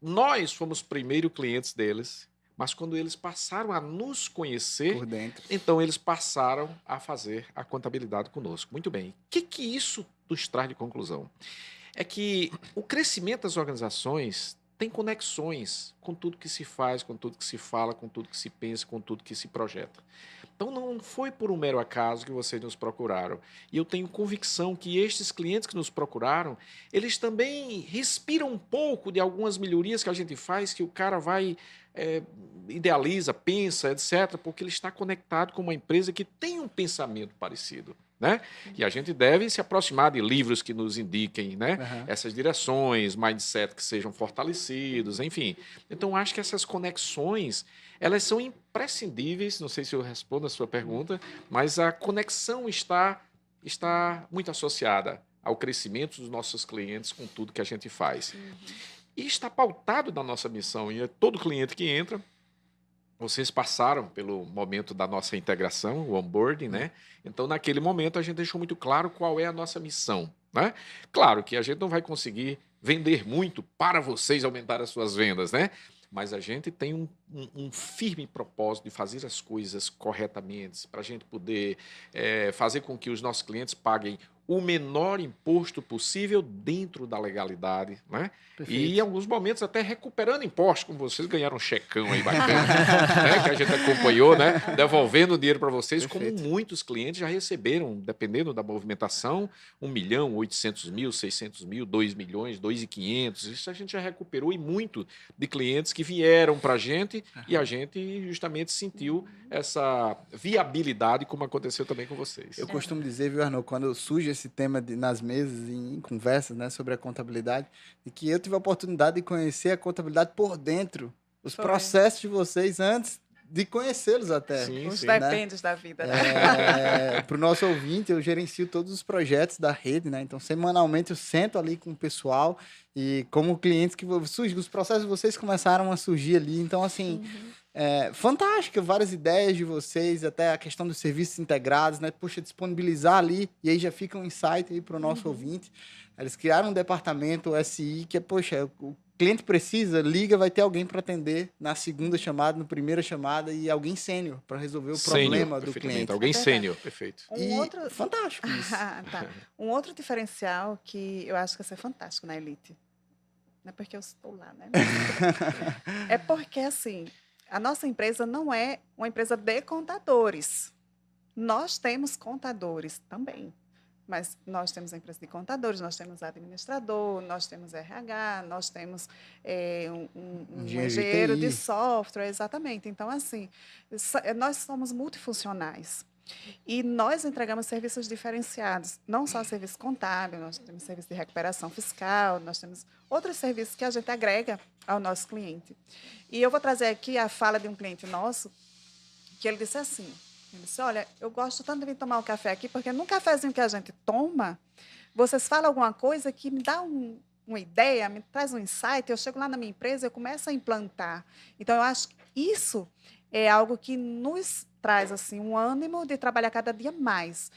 nós fomos primeiro clientes deles, mas quando eles passaram a nos conhecer, Por dentro. então eles passaram a fazer a contabilidade conosco. Muito bem. O que isso nos traz de conclusão? É que o crescimento das organizações tem conexões com tudo que se faz, com tudo que se fala, com tudo que se pensa, com tudo que se projeta. Então, não foi por um mero acaso que vocês nos procuraram. E eu tenho convicção que estes clientes que nos procuraram, eles também respiram um pouco de algumas melhorias que a gente faz, que o cara vai, idealiza, pensa, etc., porque ele está conectado com uma empresa que tem um pensamento parecido. Né? E a gente deve se aproximar de livros que nos indiquem, né, essas direções, mindset que sejam fortalecidos, enfim. Então, acho que essas conexões, elas são imprescindíveis. Não sei se eu respondo a sua pergunta, mas a conexão está muito associada ao crescimento dos nossos clientes com tudo que a gente faz. E está pautado na nossa missão. E todo cliente que entra, vocês passaram pelo momento da nossa integração, o onboarding, né? Então, naquele momento, a gente deixou muito claro qual é a nossa missão, né? Claro que a gente não vai conseguir vender muito para vocês aumentar as suas vendas, né? Mas a gente tem um firme propósito de fazer as coisas corretamente, para a gente poder fazer com que os nossos clientes paguem o menor imposto possível dentro da legalidade, né? E em alguns momentos até recuperando impostos, como vocês ganharam um checão aí bacana, né? Que a gente acompanhou, né? Devolvendo o dinheiro para vocês, Perfeito. como muitos clientes já receberam, dependendo da movimentação, 1.800.000, 600.000, 2 milhões, 2.500. Isso a gente já recuperou, e muito de clientes que vieram para a gente e a gente justamente sentiu essa viabilidade, como aconteceu também com vocês. Eu costumo dizer, viu, Arnaud, quando surge esse tema nas mesas, em conversas, né, sobre a contabilidade, e que eu tive a oportunidade de conhecer a contabilidade por dentro, os Foi. processos de vocês antes de conhecê-los até. Sim, Os sim. dependes da vida, né? Para o nosso ouvinte, eu gerencio todos os projetos da rede, né? Então, semanalmente eu sento ali com o pessoal e como clientes que surgem, os processos de vocês começaram a surgir ali. Então, assim, fantástico, várias ideias de vocês, até a questão dos serviços integrados, né? Puxa, disponibilizar ali, e aí já fica um insight aí para o nosso ouvinte. Eles criaram um departamento, o SI, que é, poxa, o cliente precisa, liga, vai ter alguém para atender na segunda chamada, na primeira chamada, e alguém sênior para resolver o problema do Perfeitamente. cliente. Alguém É verdade. sênior, perfeito. Fantástico isso. Tá. Um outro diferencial que eu acho que vai ser fantástico na Elite. Não é porque eu estou lá, né? É porque, assim, a nossa empresa não é uma empresa de contadores. Nós temos contadores também. Mas nós temos a empresa de contadores, nós temos administrador, nós temos RH, nós temos um engenheiro de software, exatamente. Então, assim, nós somos multifuncionais. E nós entregamos serviços diferenciados, não só serviço contábil, nós temos serviço de recuperação fiscal, nós temos outros serviços que a gente agrega ao nosso cliente. E eu vou trazer aqui a fala de um cliente nosso, que ele disse assim, ele disse, olha, eu gosto tanto de vir tomar um café aqui, porque no cafezinho que a gente toma, vocês falam alguma coisa que me dá uma ideia, me traz um insight, eu chego lá na minha empresa e eu começo a implantar. Então, eu acho que isso é algo que nos traz assim, um ânimo de trabalhar cada dia mais.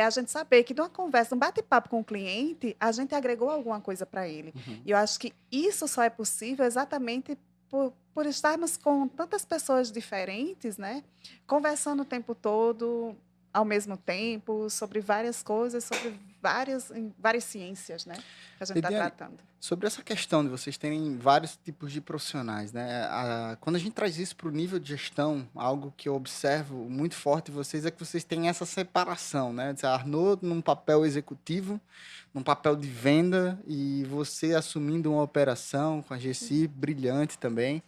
A gente saber que de uma conversa, um bate-papo com o cliente, a gente agregou alguma coisa para ele. E eu acho que isso só é possível exatamente por estarmos com tantas pessoas diferentes, né? Conversando o tempo todo, ao mesmo tempo, sobre várias coisas, sobre várias ciências, né? Que a gente está tratando. Sobre essa questão de vocês terem vários tipos de profissionais, né? Quando a gente traz isso para o nível de gestão, algo que eu observo muito forte em vocês é que vocês têm essa separação, né? A Arnaud num papel executivo, num papel de venda, e você assumindo uma operação com a Gessi, brilhante também.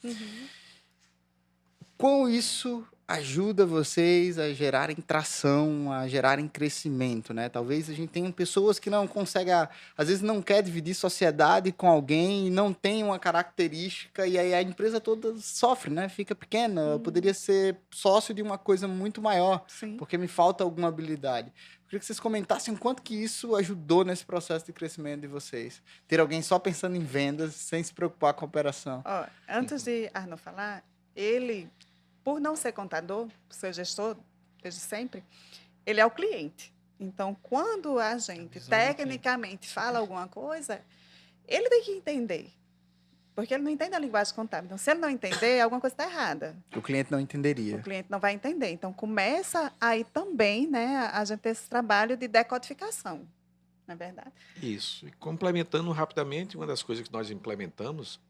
Como isso ajuda vocês a gerarem tração, a gerarem crescimento, né? Talvez a gente tenha pessoas que não conseguem, às vezes não quer dividir sociedade com alguém e não tem uma característica, e aí a empresa toda sofre, né? Fica pequena. Eu poderia ser sócio de uma coisa muito maior, porque me falta alguma habilidade. Eu queria que vocês comentassem o quanto que isso ajudou nesse processo de crescimento de vocês. Ter alguém só pensando em vendas, sem se preocupar com a operação. Antes de Arnaud falar, ele, por não ser contador, por ser gestor desde sempre, ele é o cliente. Então, quando a gente tecnicamente fala alguma coisa, ele tem que entender. Porque ele não entende a linguagem contábil. Então, se ele não entender, alguma coisa está errada. O cliente não entenderia. O cliente não vai entender. Então, começa aí também, né, a gente ter esse trabalho de decodificação. Não é verdade? Isso. E complementando rapidamente, uma das coisas que nós implementamos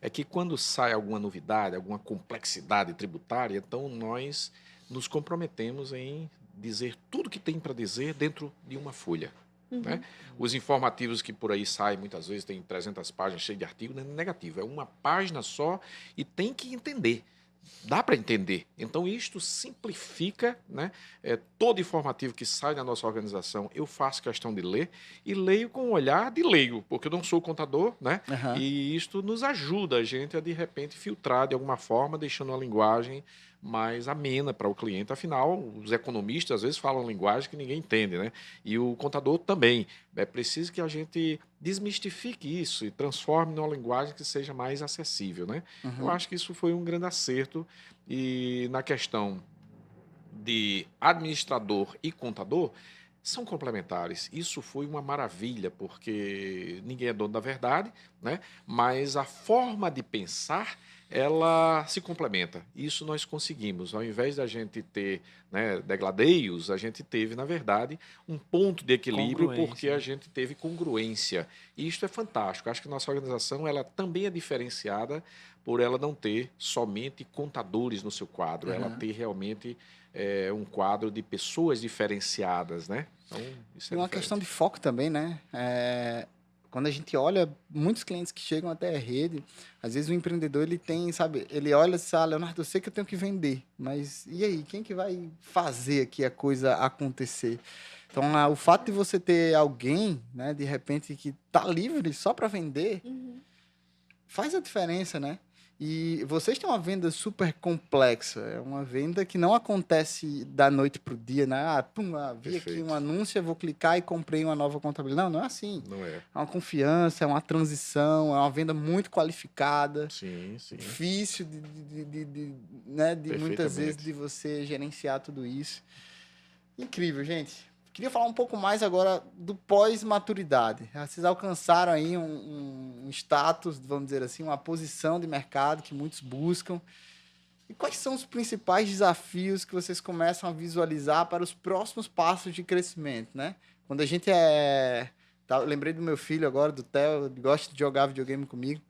é que quando sai alguma novidade, alguma complexidade tributária, então nós nos comprometemos em dizer tudo que tem para dizer dentro de uma folha. Né? Os informativos que por aí saem, muitas vezes, tem 300 páginas, cheio de artigo, não é negativo. É uma página só e tem que entender. Dá para entender. Então, isto simplifica, né? Todo informativo que sai da nossa organização, eu faço questão de ler e leio com um olhar de leigo, porque eu não sou contador, né? Aham. E isto nos ajuda a gente a, de repente, filtrar de alguma forma, deixando uma linguagem mais amena para o cliente. Afinal, os economistas às vezes falam linguagem que ninguém entende, né? E o contador também. É preciso que a gente desmistifique isso e transforme numa linguagem que seja mais acessível, né? Eu acho que isso foi um grande acerto. E na questão de administrador e contador, são complementares. Isso foi uma maravilha, porque ninguém é dono da verdade, né? Mas a forma de pensar, ela se complementa. Isso nós conseguimos. Ao invés da gente ter, né, degladeios, a gente teve, na verdade, um ponto de equilíbrio, Congruência, porque a gente teve congruência. E isto é fantástico. Acho que a nossa organização ela também é diferenciada por ela não ter somente contadores no seu quadro, ela ter realmente um quadro de pessoas diferenciadas, né? Então, isso E é uma diferente. questão de foco também, né? Quando a gente olha, muitos clientes que chegam até a rede, às vezes o empreendedor, ele tem, sabe, ele olha e diz, Leonardo, eu sei que eu tenho que vender, mas e aí, quem que vai fazer aqui a coisa acontecer? Então, o fato de você ter alguém, né, de repente, que tá livre só para vender, faz a diferença, né? E vocês têm uma venda super complexa, é uma venda que não acontece da noite pro dia, né? Vi aqui Perfeito. um anúncio, eu vou clicar e comprei uma nova contabilidade. Não é assim. Não é. É uma confiança, é uma transição, é uma venda muito qualificada, Sim, sim. difícil né, de muitas vezes Perfeitamente. de você gerenciar tudo isso. Incrível, gente. Queria falar um pouco mais agora do pós-maturidade. Vocês alcançaram aí um status, vamos dizer assim, uma posição de mercado que muitos buscam. E quais são os principais desafios que vocês começam a visualizar para os próximos passos de crescimento, né? Quando a gente eu lembrei do meu filho agora, do Theo, ele gosta de jogar videogame comigo.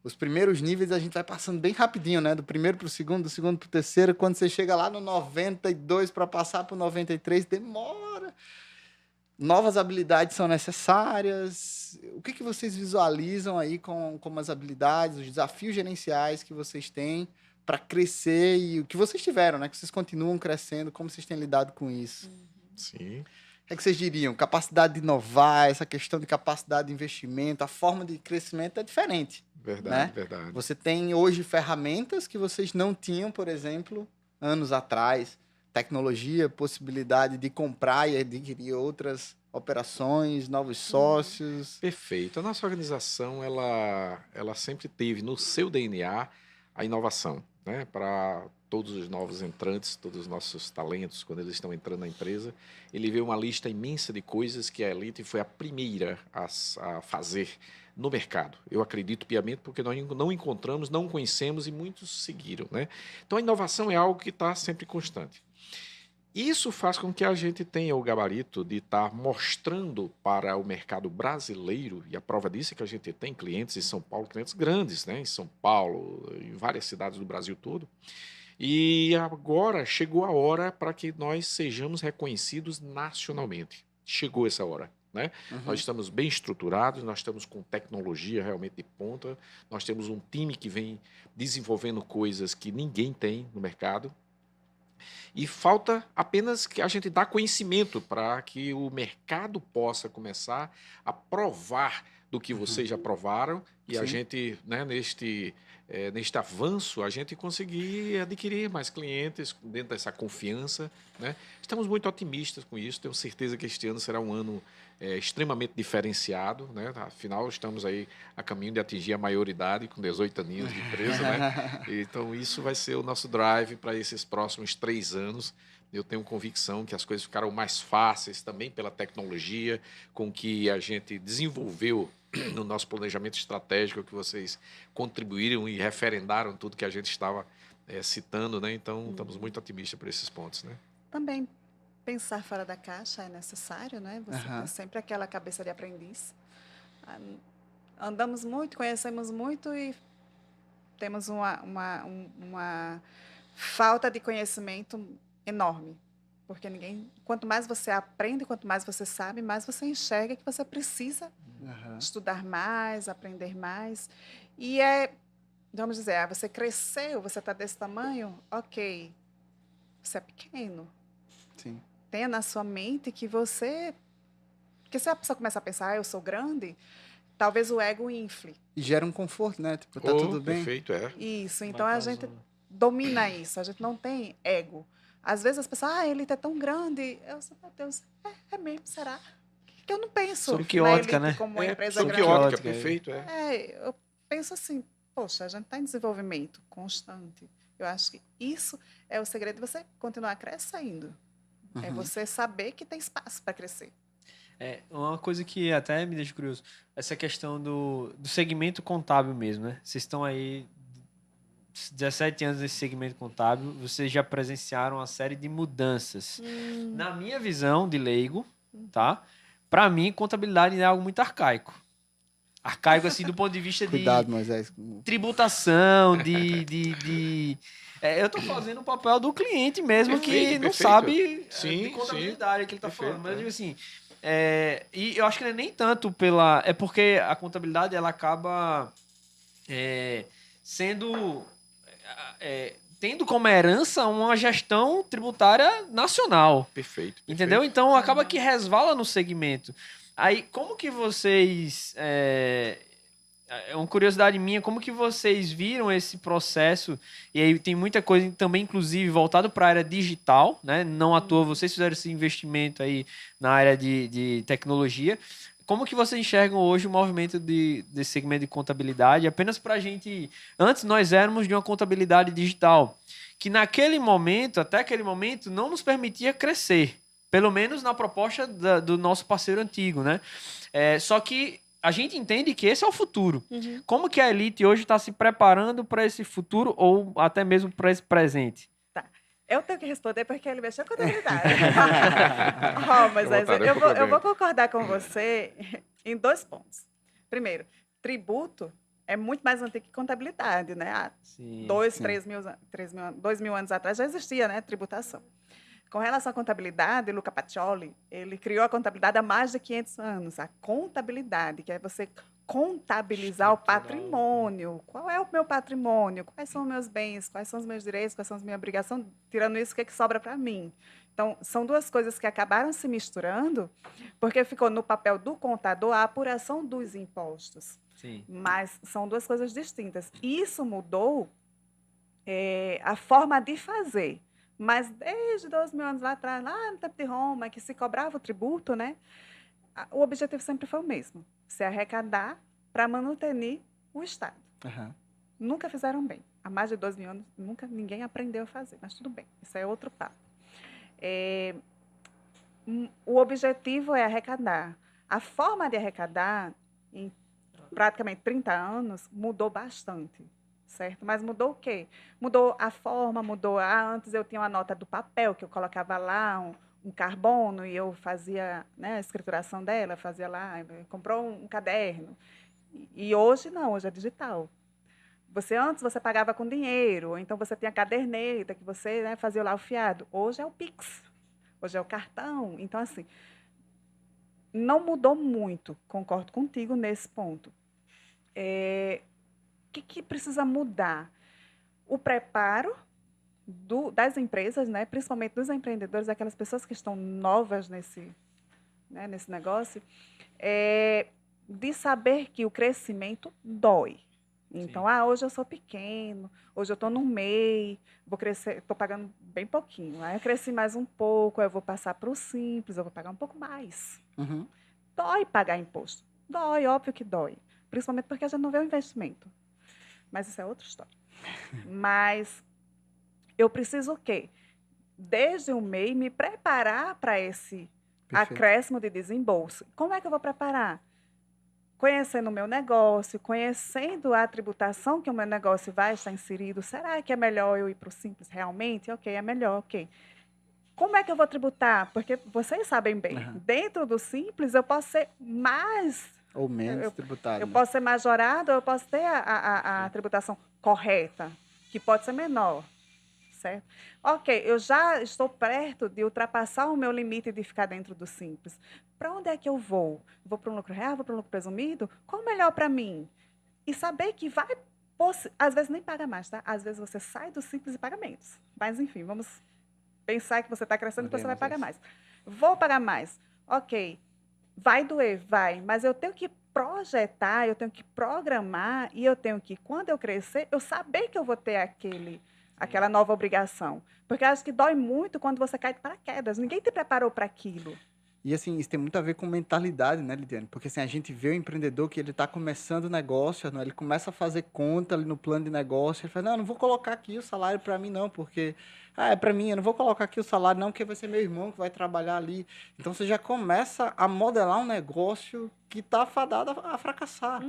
Os primeiros níveis a gente vai passando bem rapidinho, né? Do primeiro para o segundo, do segundo para o terceiro. Quando você chega lá no 92 para passar para o 93, demora. Novas habilidades são necessárias. O que vocês visualizam aí como as habilidades, os desafios gerenciais que vocês têm para crescer e o que vocês tiveram, né? Que vocês continuam crescendo, como vocês têm lidado com isso? Sim. O que vocês diriam? Capacidade de inovar, essa questão de capacidade de investimento, a forma de crescimento é diferente. Verdade, Né? verdade. Você tem hoje ferramentas que vocês não tinham, por exemplo, anos atrás. Tecnologia, possibilidade de comprar e adquirir outras operações, novos sócios. Perfeito. A nossa organização, ela sempre teve no seu DNA a inovação, né? Para todos os novos entrantes, todos os nossos talentos, quando eles estão entrando na empresa, ele vê uma lista imensa de coisas que a Elite foi a primeira a fazer no mercado. Eu acredito piamente porque nós não encontramos, não conhecemos e muitos seguiram, né? Então a inovação é algo que está sempre constante. Isso faz com que a gente tenha o gabarito de estar mostrando para o mercado brasileiro, e a prova disso é que a gente tem clientes em São Paulo, clientes grandes, né? Em São Paulo, em várias cidades do Brasil todo. E agora chegou a hora para que nós sejamos reconhecidos nacionalmente. Chegou essa hora. Né? Nós estamos bem estruturados, nós estamos com tecnologia realmente de ponta, nós temos um time que vem desenvolvendo coisas que ninguém tem no mercado. E falta apenas que a gente dá conhecimento para que o mercado possa começar a provar do que vocês já provaram e a Sim. gente, né, neste avanço, a gente conseguir adquirir mais clientes dentro dessa confiança. Né? Estamos muito otimistas com isso, tenho certeza que este ano será um ano extremamente diferenciado. Né? Afinal, estamos aí a caminho de atingir a maioridade com 18 aninhos de empresa. Né? Então, isso vai ser o nosso drive para esses próximos 3 anos. Eu tenho convicção que as coisas ficaram mais fáceis também pela tecnologia com que a gente desenvolveu no nosso planejamento estratégico, que vocês contribuíram e referendaram tudo que a gente estava citando, né? Então, estamos muito otimistas por esses pontos, né? Também pensar fora da caixa é necessário, né? Você Aham. tem sempre aquela cabeça de aprendiz. Andamos muito, conhecemos muito e temos uma falta de conhecimento enorme. Porque quanto mais você aprende, quanto mais você sabe, mais você enxerga que você precisa estudar mais, aprender mais. E vamos dizer, você cresceu, você está desse tamanho, ok, você é pequeno. Sim. Tenha na sua mente que você... Porque se a pessoa começa a pensar, eu sou grande, talvez o ego infle. E gera um conforto, né? Tipo, tá tudo bem. Perfeito, Isso, então a gente domina isso, a gente não tem ego. Às vezes as pessoas, ele é tão grande. Eu sou, meu Deus, é mesmo, será? Que eu não penso na elite, né? como uma empresa grande. Subquiótica, perfeito, eu penso assim, poxa, a gente está em desenvolvimento constante. Eu acho que isso é o segredo de você continuar crescendo. É você saber que tem espaço para crescer. Uma coisa que até me deixa curioso, essa questão do segmento contábil mesmo, né? Vocês estão aí 17 anos nesse segmento contábil, vocês já presenciaram uma série de mudanças. Na minha visão de leigo, tá? Para mim, contabilidade é algo muito arcaico. Arcaico, assim, do ponto de vista Cuidado, Moisés. Tributação, eu estou fazendo o papel do cliente mesmo, que não sabe de contabilidade que ele está falando. Mas eu digo assim, e eu acho que não é nem tanto pela... É porque a contabilidade, ela acaba sendo... tendo como herança uma gestão tributária nacional. Perfeito. Entendeu? Então, acaba que resvala no segmento. Aí, como que vocês... É uma curiosidade minha, como que vocês viram esse processo? E aí tem muita coisa também, inclusive, voltado para a área digital, né? Não à toa, vocês fizeram esse investimento aí na área de tecnologia. Como que vocês enxergam hoje o movimento desse segmento de contabilidade? Apenas para a gente... Antes, nós éramos de uma contabilidade digital, que naquele momento, até aquele momento, não nos permitia crescer. Pelo menos na proposta do nosso parceiro antigo, né? Só que a gente entende que esse é o futuro. Como que a Elite hoje está se preparando para esse futuro ou até mesmo para esse presente? Tá. Eu tenho que responder porque ele mexeu com a contabilidade. Mas eu vou concordar com você em 2 pontos. Primeiro, tributo é muito mais antigo que contabilidade, né? Há 2 mil anos atrás já existia, né, tributação. Com relação à contabilidade, Luca Pacioli, ele criou a contabilidade há mais de 500 anos. A contabilidade, que é você contabilizar o patrimônio. Qual é o meu patrimônio? Quais são os meus bens? Quais são os meus direitos? Quais são as minhas obrigações? Tirando isso, o que sobra para mim? Então, são 2 coisas que acabaram se misturando, porque ficou no papel do contador a apuração dos impostos. Sim. Mas são 2 coisas distintas. Isso mudou a forma de fazer. Mas desde 2 mil anos lá atrás, lá no tempo de Roma, que se cobrava o tributo, né? O objetivo sempre foi o mesmo: se arrecadar para manter o Estado. Nunca fizeram bem. Há mais de 2 mil anos, ninguém aprendeu a fazer, mas tudo bem, isso é outro papo. O objetivo é arrecadar. A forma de arrecadar, em praticamente 30 anos, mudou bastante. Certo? Mas mudou o quê? Mudou a forma, antes eu tinha uma nota do papel, que eu colocava lá um carbono e eu fazia, né, a escrituração dela, fazia lá, comprou um caderno. E hoje não, hoje é digital. Antes você pagava com dinheiro, então você tinha a caderneta, que você, né, fazia lá o fiado. Hoje é o Pix, hoje é o cartão. Então, assim, não mudou muito, concordo contigo nesse ponto. O que precisa mudar? O preparo das empresas, né, principalmente dos empreendedores, aquelas pessoas que estão novas nesse negócio, de saber que o crescimento dói. Então, hoje eu sou pequeno, hoje eu estou no MEI, vou crescer, estou pagando bem pouquinho. Aí eu cresci mais um pouco, aí eu vou passar para o Simples, eu vou pagar um pouco mais. Dói pagar imposto. Dói, óbvio que dói. Principalmente porque a gente não vê o investimento. Mas isso é outra história. Mas eu preciso o quê? Desde o MEI, me preparar para esse acréscimo de desembolso. Como é que eu vou preparar? Conhecendo o meu negócio, conhecendo a tributação que o meu negócio vai estar inserido. Será que é melhor eu ir para o Simples realmente? Ok, é melhor, ok. Como é que eu vou tributar? Porque vocês sabem bem, dentro do Simples eu posso ser mais... Ou menos tributado. Eu posso ser majorado, eu posso ter a tributação correta, que pode ser menor, certo? Ok, eu já estou perto de ultrapassar o meu limite de ficar dentro do simples. Para onde é que eu vou? Vou para um lucro real? Vou para um lucro presumido? Qual o melhor para mim? E saber que vai, às vezes nem paga mais, tá? Às vezes você sai do simples e paga menos. Mas, enfim, vamos pensar que você está crescendo e você vai pagar mais. Vou pagar mais. Ok, vai doer, vai, mas eu tenho que projetar, eu tenho que programar e eu tenho que, quando eu crescer, eu saber que eu vou ter aquela nova obrigação. Porque eu acho que dói muito quando você cai de paraquedas. Ninguém te preparou para aquilo. E assim, isso tem muito a ver com mentalidade, né, Lidiane? Porque assim, a gente vê o empreendedor que ele está começando o negócio, né? Ele começa a fazer conta ali no plano de negócio, ele fala, não vou colocar aqui o salário para mim não, porque é para mim, eu não vou colocar aqui o salário não, porque vai ser meu irmão que vai trabalhar ali. Então você já começa a modelar um negócio que está fadado a fracassar.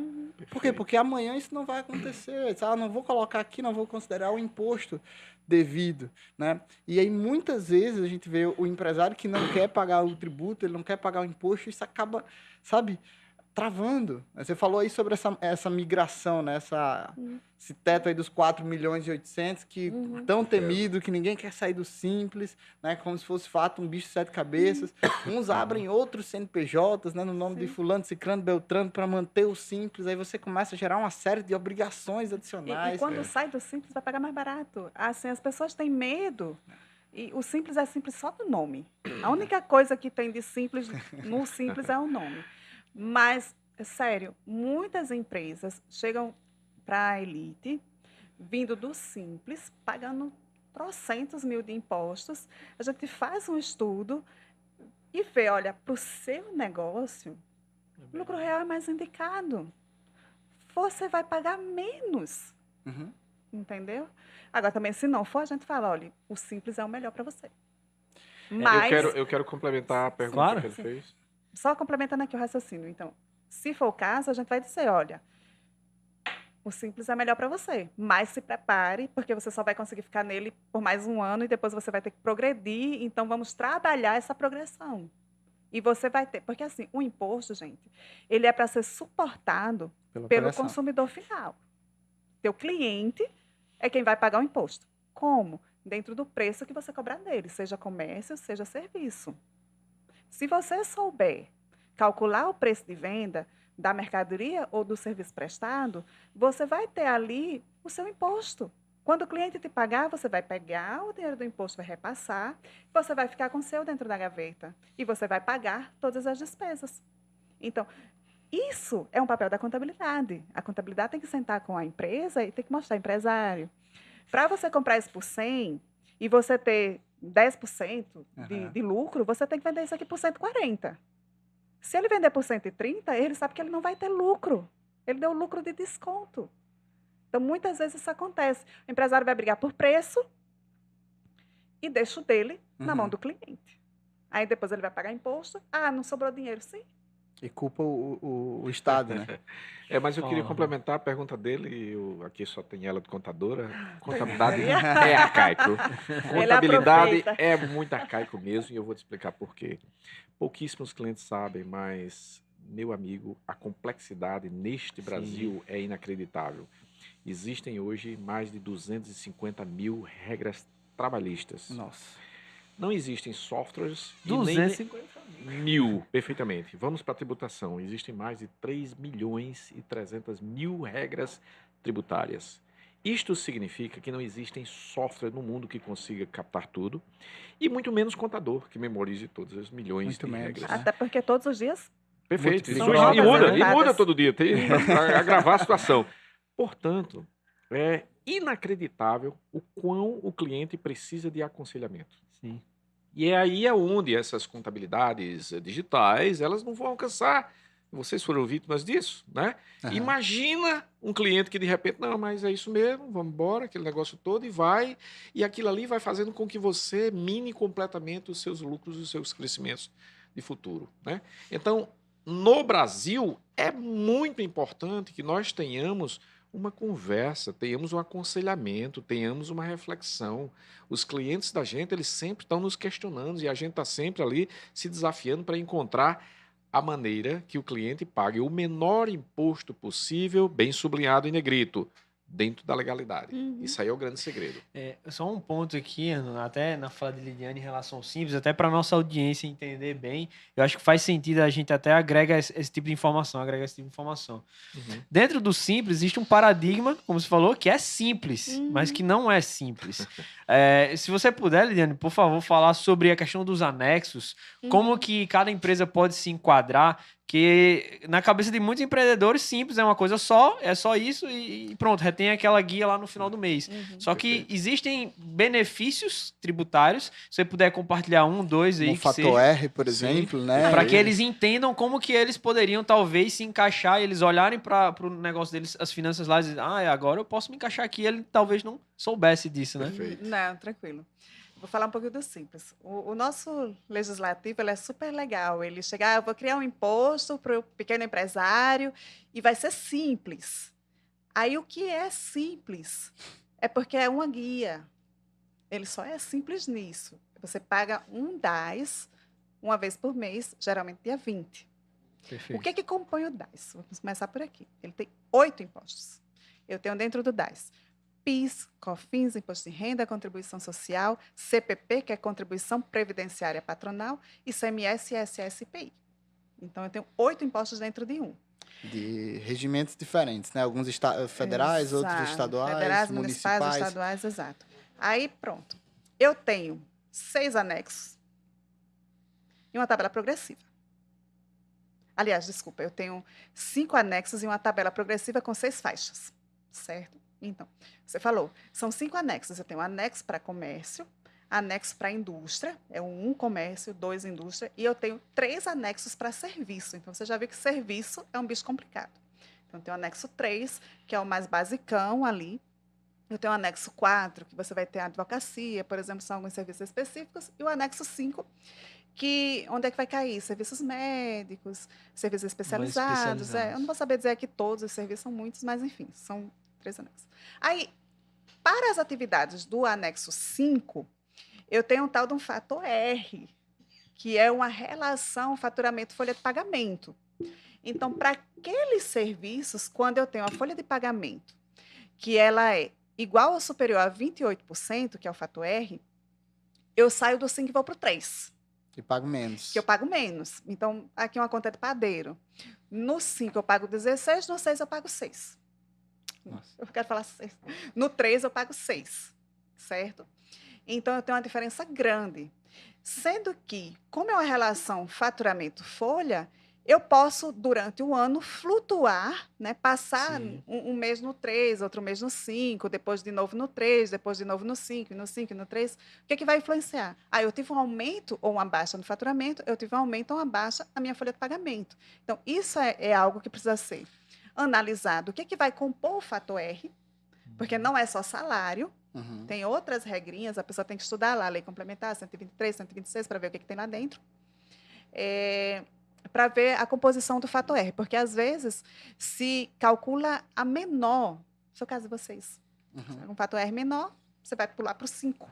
Por quê? Porque amanhã isso não vai acontecer. Não vou colocar aqui, não vou considerar o imposto devido, né? E aí muitas vezes a gente vê o empresário que não quer pagar o tributo, ele não quer pagar o imposto, e isso acaba, sabe, travando. Você falou aí sobre essa migração, né? Esse teto aí dos 4 milhões e 800, que tão temido, que ninguém quer sair do simples, né? Como se fosse fato um bicho de 7 cabeças. Uns abrem outros CNPJs, né? No nome de fulano, ciclano, beltrano, para manter o simples. Aí você começa a gerar uma série de obrigações adicionais. E quando sai do simples, vai pagar mais barato. Assim, as pessoas têm medo. E o simples é simples só do nome. A única coisa que tem de simples no simples é o nome. Mas, sério, muitas empresas chegam para a elite, vindo do simples, pagando trocentos mil de impostos. A gente faz um estudo e vê, olha, para o seu negócio, o lucro real é mais indicado. Você vai pagar menos. Entendeu? Agora, também, se não for, a gente fala, olha, o simples é o melhor para você. Mas, eu quero complementar a pergunta que ele fez. Só complementando aqui o raciocínio. Então, se for o caso, a gente vai dizer, olha, o simples é melhor para você, mas se prepare, porque você só vai conseguir ficar nele por mais um ano e depois você vai ter que progredir, então vamos trabalhar essa progressão. E você vai ter, porque assim, o imposto, gente, ele é para ser suportado pelo consumidor final. Teu cliente é quem vai pagar o imposto. Como? Dentro do preço que você cobrar dele, seja comércio, seja serviço. Se você souber calcular o preço de venda da mercadoria ou do serviço prestado, você vai ter ali o seu imposto. Quando o cliente te pagar, você vai pegar o dinheiro do imposto, vai repassar, você vai ficar com o seu dentro da gaveta e você vai pagar todas as despesas. Então, isso é um papel da contabilidade. A contabilidade tem que sentar com a empresa e tem que mostrar, empresário, para você comprar isso por 100 e você ter 10% de lucro, você tem que vender isso aqui por 140. Se ele vender por 130, ele sabe que ele não vai ter lucro. Ele deu lucro de desconto. Então, muitas vezes isso acontece. O empresário vai brigar por preço e deixa o dele na mão do cliente. Aí depois ele vai pagar imposto. Ah, não sobrou dinheiro, sim. E culpa o Estado, né? Mas eu queria complementar a pergunta dele. Aqui só tem ela de contadora. Contabilidade é arcaico. Contabilidade é muito arcaico mesmo, e eu vou te explicar por quê. Pouquíssimos clientes sabem, mas, meu amigo, a complexidade neste Brasil é inacreditável. Existem hoje mais de 250 mil regras trabalhistas. Nossa. Não existem softwares 250 mil, perfeitamente. Vamos para a tributação. Existem mais de 3 milhões e 300 mil regras tributárias. Isto significa que não existem software no mundo que consiga captar tudo, e muito menos contador que memorize todas as milhões de regras. Até porque todos os dias... Perfeito. E muda todo dia, tem para agravar a situação. Portanto, é inacreditável o quão o cliente precisa de aconselhamento. Sim. E é aí onde essas contabilidades digitais, elas não vão alcançar. Vocês foram vítimas disso, né? Imagina um cliente que de repente, não, mas é isso mesmo, vamos embora, aquele negócio todo, e aquilo ali vai fazendo com que você mine completamente os seus lucros, os seus crescimentos de futuro, né? Então, no Brasil, é muito importante que nós tenhamos uma conversa, tenhamos um aconselhamento, tenhamos uma reflexão. Os clientes da gente, eles sempre estão nos questionando e a gente está sempre ali se desafiando para encontrar a maneira que o cliente pague o menor imposto possível, bem sublinhado em negrito, dentro da legalidade. Uhum. Isso aí é o grande segredo. Só um ponto aqui, até na fala de Lidiane em relação ao Simples, até para nossa audiência entender bem, eu acho que faz sentido a gente até agrega esse tipo de informação, Dentro do Simples existe um paradigma, como você falou, que é simples, mas que não é simples. Se você puder, Lidiane, por favor, falar sobre a questão dos anexos, como que cada empresa pode se enquadrar, que na cabeça de muitos empreendedores, simples é uma coisa só, é só isso e pronto, retém aquela guia lá no final do mês. Só que existem benefícios tributários, se você puder compartilhar um, dois aí Um fator R, por exemplo, né? Para que eles entendam como que eles poderiam talvez se encaixar e eles olharem para o negócio deles, as finanças lá e dizem, agora eu posso me encaixar aqui, ele talvez não soubesse disso, né? Perfeito. Não, tranquilo. Vou falar um pouquinho do Simples. O nosso legislativo ele é super legal. Ele chega, eu vou criar um imposto para o pequeno empresário e vai ser simples. Aí o que é simples? É porque é uma guia. Ele só é simples nisso. Você paga um DAS uma vez por mês, geralmente dia 20. Perfeito. O que que compõe o DAS? Vamos começar por aqui. Ele tem 8 impostos. Eu tenho dentro do DAS PIS, COFINS, Imposto de Renda, Contribuição Social, CPP, que é Contribuição Previdenciária Patronal, ICMS, ISS e IPI. Então, eu tenho 8 impostos dentro de um. De regimentos diferentes, né? Alguns federais, Exato. outros estaduais, Federais, municipais, estaduais, exato. Aí, pronto. Eu tenho 6 anexos e uma tabela progressiva. Aliás, desculpa, eu tenho 5 anexos e uma tabela progressiva com 6 faixas, certo? Então, você falou, são 5 anexos. Eu tenho um anexo para comércio, anexo para indústria, é um comércio, 2 indústria, e eu tenho 3 anexos para serviço. Então, você já viu que serviço é um bicho complicado. Então, eu tenho o anexo 3, que é o mais basicão ali. Eu tenho o anexo 4, que você vai ter a advocacia, por exemplo, são alguns serviços específicos, e o anexo 5, que onde é que vai cair? Serviços médicos, serviços especializados. Eu não vou saber dizer aqui todos os serviços, são muitos, mas enfim, são 3 anexos. Aí, para as atividades do anexo 5, eu tenho um tal de um fator R, que é uma relação faturamento-folha de pagamento. Então, para aqueles serviços, quando eu tenho a folha de pagamento, que ela é igual ou superior a 28%, que é o fator R, eu saio do 5 e vou para o 3. E pago menos. Que eu pago menos. Então, aqui é uma conta de padeiro. No 5 eu pago 16, no 6 eu pago 6. Nossa. Eu quero falar 6. No 3 eu pago 6, certo? Então, eu tenho uma diferença grande. Sendo que, como é uma relação faturamento-folha, eu posso, durante o ano, flutuar, né? Passar um mês no 3, outro mês no 5, depois de novo no 3, depois de novo no 5, no 5 e no 3. O que é que vai influenciar? Eu tive um aumento ou uma baixa no faturamento, eu tive um aumento ou uma baixa na minha folha de pagamento. Então, isso é algo que precisa ser analisado. O que é que vai compor o fator R? Porque não é só salário, tem outras regrinhas, a pessoa tem que estudar lá, a lei complementar, 123, 126, para ver o que tem lá dentro. Para ver a composição do fator R, porque às vezes se calcula a menor, no seu caso de vocês, um fator R menor, você vai pular para o 5,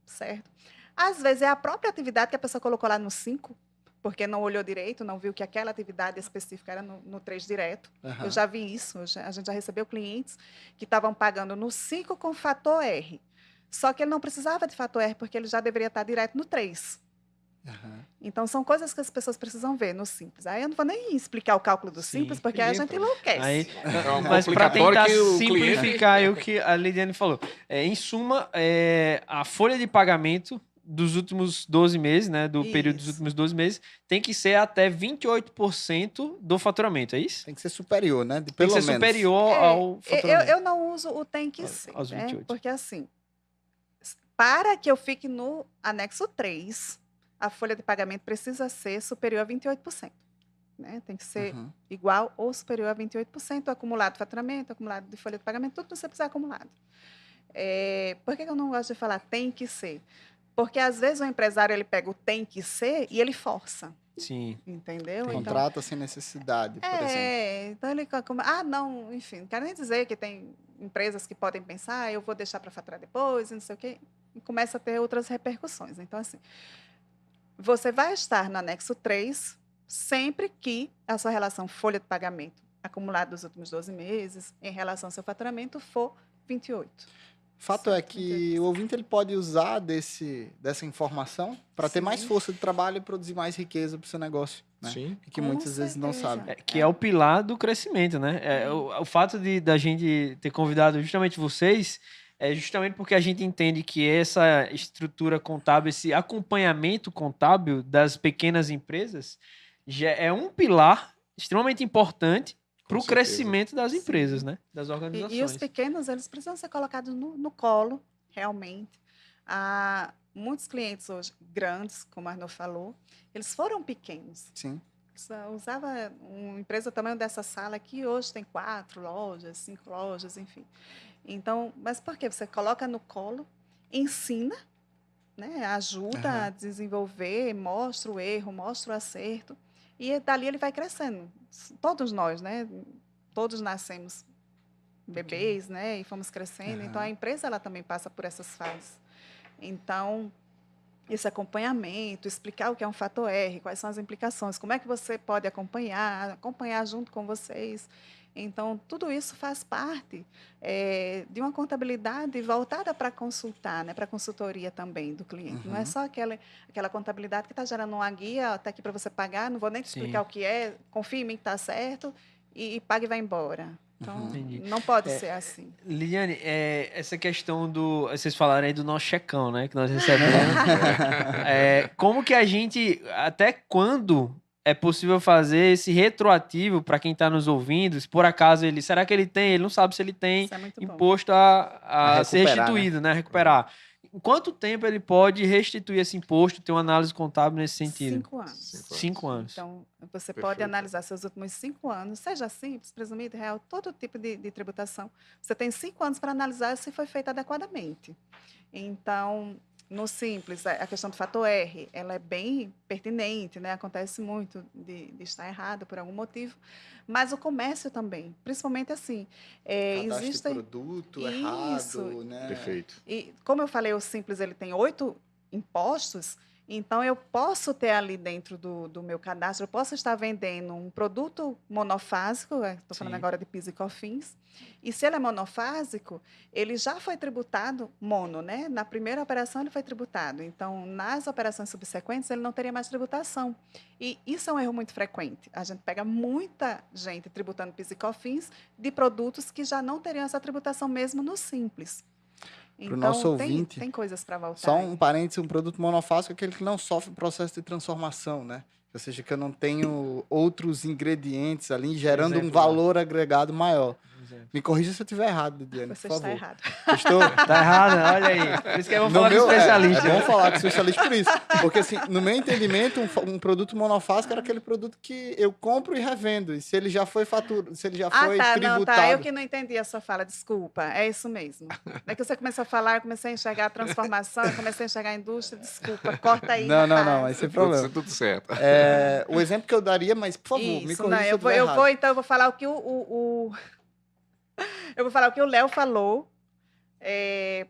certo? Às vezes é a própria atividade que a pessoa colocou lá no 5, porque não olhou direito, não viu que aquela atividade específica era no 3 direto. Eu já vi isso, a gente já recebeu clientes que estavam pagando no 5 com fator R, só que ele não precisava de fator R, porque ele já deveria estar direto no 3. Então, são coisas que as pessoas precisam ver no Simples. Aí eu não vou nem explicar o cálculo do Simples, porque aí a gente enlouquece. Mas para tentar simplificar o que a Lidiane falou, em suma, a folha de pagamento dos últimos 12 meses, né, do período dos últimos 12 meses, tem que ser até 28% do faturamento, é isso? Tem que ser superior, né? Tem que ser superior ao faturamento. Eu não uso o tem que ser, né? Porque assim, para que eu fique no anexo 3, a folha de pagamento precisa ser superior a 28%. Né? Tem que ser igual ou superior a 28%, acumulado de faturamento, acumulado de folha de pagamento, tudo precisa ser acumulado. Por que eu não gosto de falar tem que ser? Porque, às vezes, o empresário ele pega o tem que ser e ele força. Sim. Entendeu? Contrata sem necessidade, por exemplo. Então ele... não, enfim, não quero nem dizer que tem empresas que podem pensar, eu vou deixar para faturar depois, não sei o quê, e começa a ter outras repercussões. Então, assim, você vai estar no anexo 3 sempre que a sua relação folha de pagamento acumulado dos últimos 12 meses, em relação ao seu faturamento, for 28. Fato é que o ouvinte ele pode usar dessa informação para ter mais Sim. força de trabalho e produzir mais riqueza para o seu negócio, né? Sim. E que Com muitas vezes não certeza. sabe. Que é o pilar do crescimento, né? O fato da gente ter convidado justamente vocês é justamente porque a gente entende que essa estrutura contábil, esse acompanhamento contábil das pequenas empresas já é um pilar extremamente importante para o Com certeza. crescimento das Sim. empresas, né? Das E os organizações. pequenos, eles precisam ser colocados no colo, realmente. Há muitos clientes hoje, grandes, como a Arnaud falou, eles foram pequenos. Sim. Usava uma empresa do tamanho dessa sala aqui, hoje tem 4 lojas, 5 lojas, enfim. Então, mas por quê? Você coloca no colo, ensina, né? Ajuda a desenvolver, mostra o erro, mostra o acerto, e dali ele vai crescendo. Todos nós, né? Todos nascemos bebês, né? E fomos crescendo. Então, a empresa ela também passa por essas fases. Então, esse acompanhamento, explicar o que é um fator R, quais são as implicações, como é que você pode acompanhar junto com vocês. Então, tudo isso faz parte de uma contabilidade voltada para consultar, né, para a consultoria também do cliente. Não é só aquela contabilidade que está gerando uma guia, está aqui para você pagar, não vou nem te explicar Sim. o que é, confie em mim que está certo, e pague e vai embora. Então, Entendi. não pode ser assim. Liliane, essa questão do... Vocês falaram aí do nosso checão, né? Que nós recebemos. Como que a gente... Até quando é possível fazer esse retroativo para quem está nos ouvindo? Se por acaso ele... Será que ele tem? Ele não sabe se ele tem Isso é muito bom. imposto a ser recuperar, restituído, né? Recuperar. Em quanto tempo ele pode restituir esse imposto, ter uma análise contábil nesse sentido? 5 anos. 5 anos. Então, você Perfeito. pode analisar seus últimos 5 anos, seja simples, presumido, real, todo tipo de tributação. Você tem 5 anos para analisar se foi feito adequadamente. Então, no simples, a questão do fator R, ela é bem pertinente, né? Acontece muito de estar errado por algum motivo, mas o comércio também, principalmente assim, Cadastro existem... de produto Isso. errado, né? Perfeito. E como eu falei, o simples ele tem 8 impostos, então eu posso ter ali dentro do meu cadastro, eu posso estar vendendo um produto monofásico, estou falando Sim. agora de PIS e COFINS, e se ele é monofásico, ele já foi tributado mono, né? Na primeira operação ele foi tributado, então nas operações subsequentes ele não teria mais tributação. E isso é um erro muito frequente. A gente pega muita gente tributando PIS e COFINS de produtos que já não teriam essa tributação mesmo no simples. Pro Então, nosso ouvinte, tem coisas para voltar. Só aí. um parênteses, um produto monofásico é aquele que não sofre processo de transformação, né? Ou seja, que eu não tenho outros ingredientes ali gerando um Exemplo, valor agregado maior. Exemplo. Me corrija se eu estiver errado, Lidiane, Você por está favor. errado. Estou... Tá errado? Olha aí. Por isso que é bom No falar com meu- especialista. É bom falar com especialista por isso. Porque, assim, no meu entendimento, um produto monofásico era aquele produto que eu compro e revendo. E se ele já foi se ele já foi Tá, tributado... não, tá. Eu que não entendi a sua fala, desculpa. É isso mesmo. É que você começou a falar, eu comecei a enxergar a transformação, eu comecei a enxergar a indústria, desculpa. Corta aí, Não, rapaz. mas sem problema. Tudo certo. O exemplo que eu daria, mas, por favor, me Isso, corrija não, se eu estiver errado. então eu vou falar o que eu vou falar o que o Léo falou,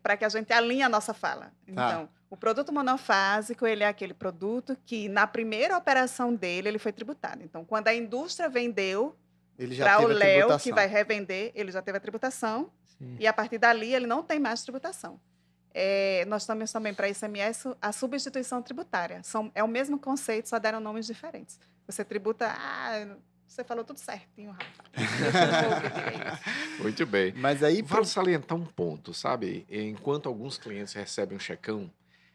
para que a gente alinhe a nossa fala. Então, o produto monofásico, ele é aquele produto que, na primeira operação dele, ele foi tributado. Então, quando a indústria vendeu Ele já para o teve a Léo, tributação. que vai revender, ele já teve a tributação, Sim. e a partir dali ele não tem mais tributação. Nós temos também para ICMS a substituição tributária. É o mesmo conceito, só deram nomes diferentes. Você tributa... você falou tudo certinho, rapaz. Deixa eu ver o que eu tirei isso. Muito bem. Mas aí, Vale salientar um ponto, sabe? Enquanto alguns clientes recebem um checão,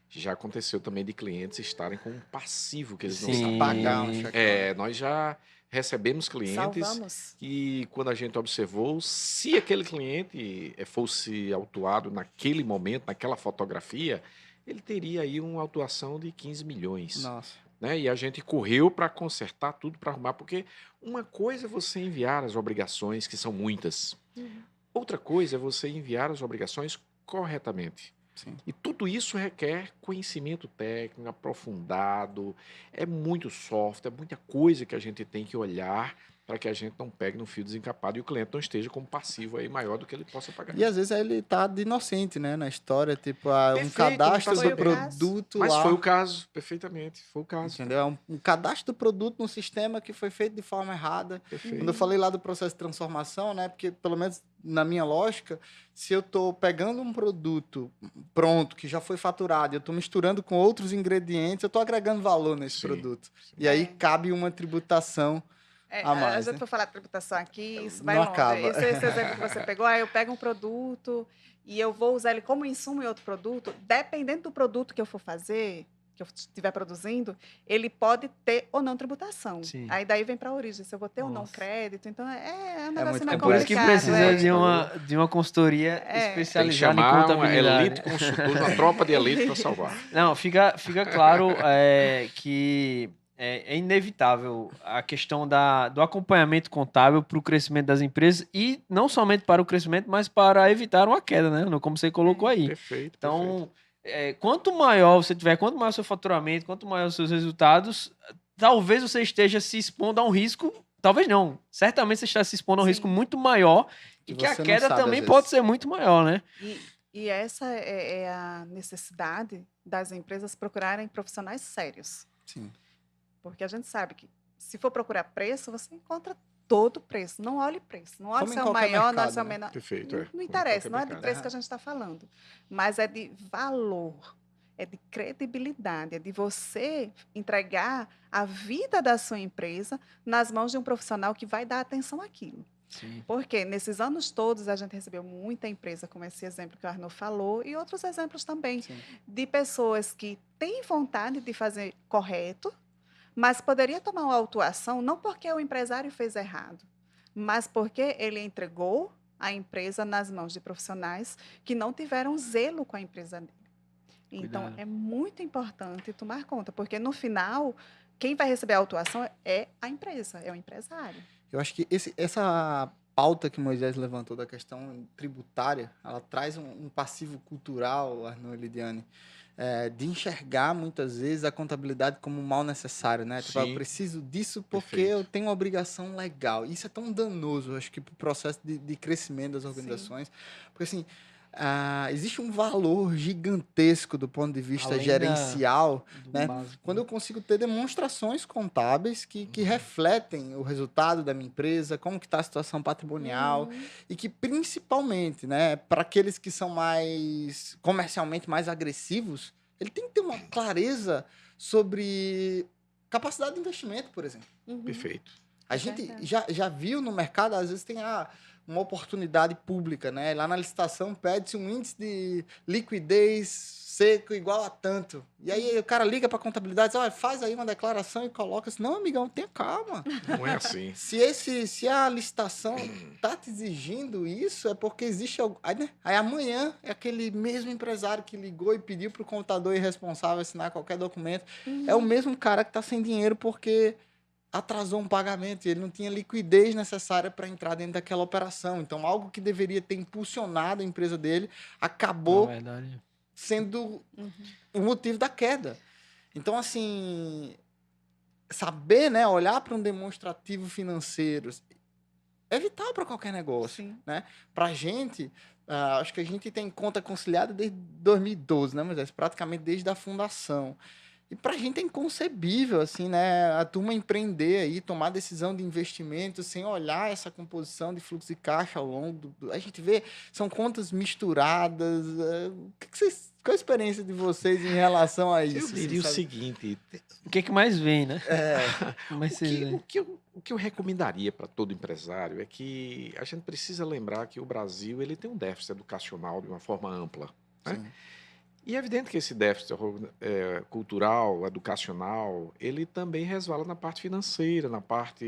já aconteceu também de clientes estarem com um passivo que eles não Sim. sabem. pagar um cheque. Nós já recebemos clientes Salvamos. que, quando a gente observou, se aquele cliente fosse autuado naquele momento, naquela fotografia, ele teria aí uma autuação de 15 milhões. Nossa. Né? E a gente correu para consertar tudo, para arrumar, porque uma coisa é você enviar as obrigações, que são muitas. Outra coisa é você enviar as obrigações corretamente. Sim. E tudo isso requer conhecimento técnico, aprofundado, é muito software, é muita coisa que a gente tem que olhar para que a gente não pegue no fio desencapado e o cliente não esteja como passivo aí maior do que ele possa pagar. E às vezes ele tá de inocente, né, na história, tipo, um Perfeito, cadastro não do tá produto Mas lá. foi o caso, perfeitamente, foi o caso. Entendeu? Um cadastro do produto no sistema que foi feito de forma errada. Perfeito. Quando eu falei lá do processo de transformação, né? Porque, pelo menos na minha lógica, se eu estou pegando um produto pronto, que já foi faturado, e eu estou misturando com outros ingredientes, eu estou agregando valor nesse Sim, produto. sim. E aí cabe uma tributação a A mais, gente né? for falar de tributação aqui, isso Não vai longe. acaba. Esse exemplo que você pegou, eu pego um produto e eu vou usar ele como insumo em outro produto, dependendo do produto que eu for fazer, que eu estiver produzindo, ele pode ter ou não tributação. Sim. Aí daí vem para a origem, se eu vou ter ou não Nossa. crédito. Então, é um muito negócio mais É por isso que complicado. precisa é. de uma consultoria É. Tem que especializada em chamar uma contabilidade. elite consultor, uma tropa de elite para salvar. Não, fica claro que é inevitável a questão do acompanhamento contábil para o crescimento das empresas e não somente para o crescimento, mas para evitar uma queda, né? Como você colocou aí. Perfeito, perfeito. Então, quanto maior você tiver, quanto maior o seu faturamento, quanto maior os seus resultados, talvez você esteja se expondo a um risco, talvez não, certamente você está se expondo a um Sim. risco muito maior e Que que a você não queda sabe, também às pode vezes. ser muito maior, né? E essa é a necessidade das empresas procurarem profissionais sérios. Sim. Porque a gente sabe que se for procurar preço, você encontra todo o preço. Não olhe preço. Não olhe Como se em é o qualquer maior, não olhe mercado, se é o né? menor. Perfeito, Não, é. não Como em interessa, qualquer não é de mercado. preço que a gente está falando. Mas é de valor. É de credibilidade. É de você entregar a vida da sua empresa nas mãos de um profissional que vai dar atenção àquilo. Sim. Porque nesses anos todos a gente recebeu muita empresa, como esse exemplo que o Arnaud falou, e outros exemplos também, Sim. de pessoas que têm vontade de fazer correto, mas poderia tomar uma autuação não porque o empresário fez errado, mas porque ele entregou a empresa nas mãos de profissionais que não tiveram zelo com a empresa dele. Então, Cuidado. é muito importante tomar conta, porque no final, quem vai receber a autuação é a empresa, é o empresário. Eu acho que essa pauta que Moisés levantou da questão tributária, ela traz um passivo cultural, Arnaud e Lidiane, de enxergar muitas vezes a contabilidade como um mal necessário, né? Tipo, eu Sim. preciso disso porque Perfeito. eu tenho uma obrigação legal. Isso é tão danoso, eu acho que, para o processo de crescimento das organizações. Porque, assim, existe um valor gigantesco do ponto de vista Além gerencial, do né? básico. Quando eu consigo ter demonstrações contábeis que refletem o resultado da minha empresa, como que está a situação patrimonial, e que principalmente, né, para aqueles que são mais comercialmente mais agressivos, ele tem que ter uma clareza sobre capacidade de investimento, por exemplo. Perfeito. A É gente verdade. já viu no mercado, às vezes tem uma oportunidade pública, né? Lá na licitação pede-se um índice de liquidez seco igual a tanto. E aí o cara liga para a contabilidade e diz, faz aí uma declaração e coloca assim, não, amigão, tenha calma. Não é assim. Se a licitação tá te exigindo isso, é porque existe algo. Aí, né? Aí amanhã é aquele mesmo empresário que ligou e pediu para o contador irresponsável assinar qualquer documento. É o mesmo cara que está sem dinheiro porque atrasou um pagamento e ele não tinha liquidez necessária para entrar dentro daquela operação. Então, algo que deveria ter impulsionado a empresa dele acabou Na verdade. sendo o motivo da queda. Então, assim, saber, né, olhar para um demonstrativo financeiro é vital para qualquer negócio. Sim. Né? Para a gente, acho que a gente tem conta conciliada desde 2012, né, mas praticamente desde a fundação. E para a gente é inconcebível, assim, né, a turma empreender aí, tomar decisão de investimento sem olhar essa composição de fluxo de caixa ao longo a gente vê, são contas misturadas. Qual a experiência de vocês em relação a isso? Eu diria assim, o sabe? seguinte, O que mais vem, né? Mas o que eu recomendaria para todo empresário é que a gente precisa lembrar que o Brasil ele tem um déficit educacional de uma forma ampla. Né? Sim. E é evidente que esse déficit cultural, educacional, ele também resvala na parte financeira, na parte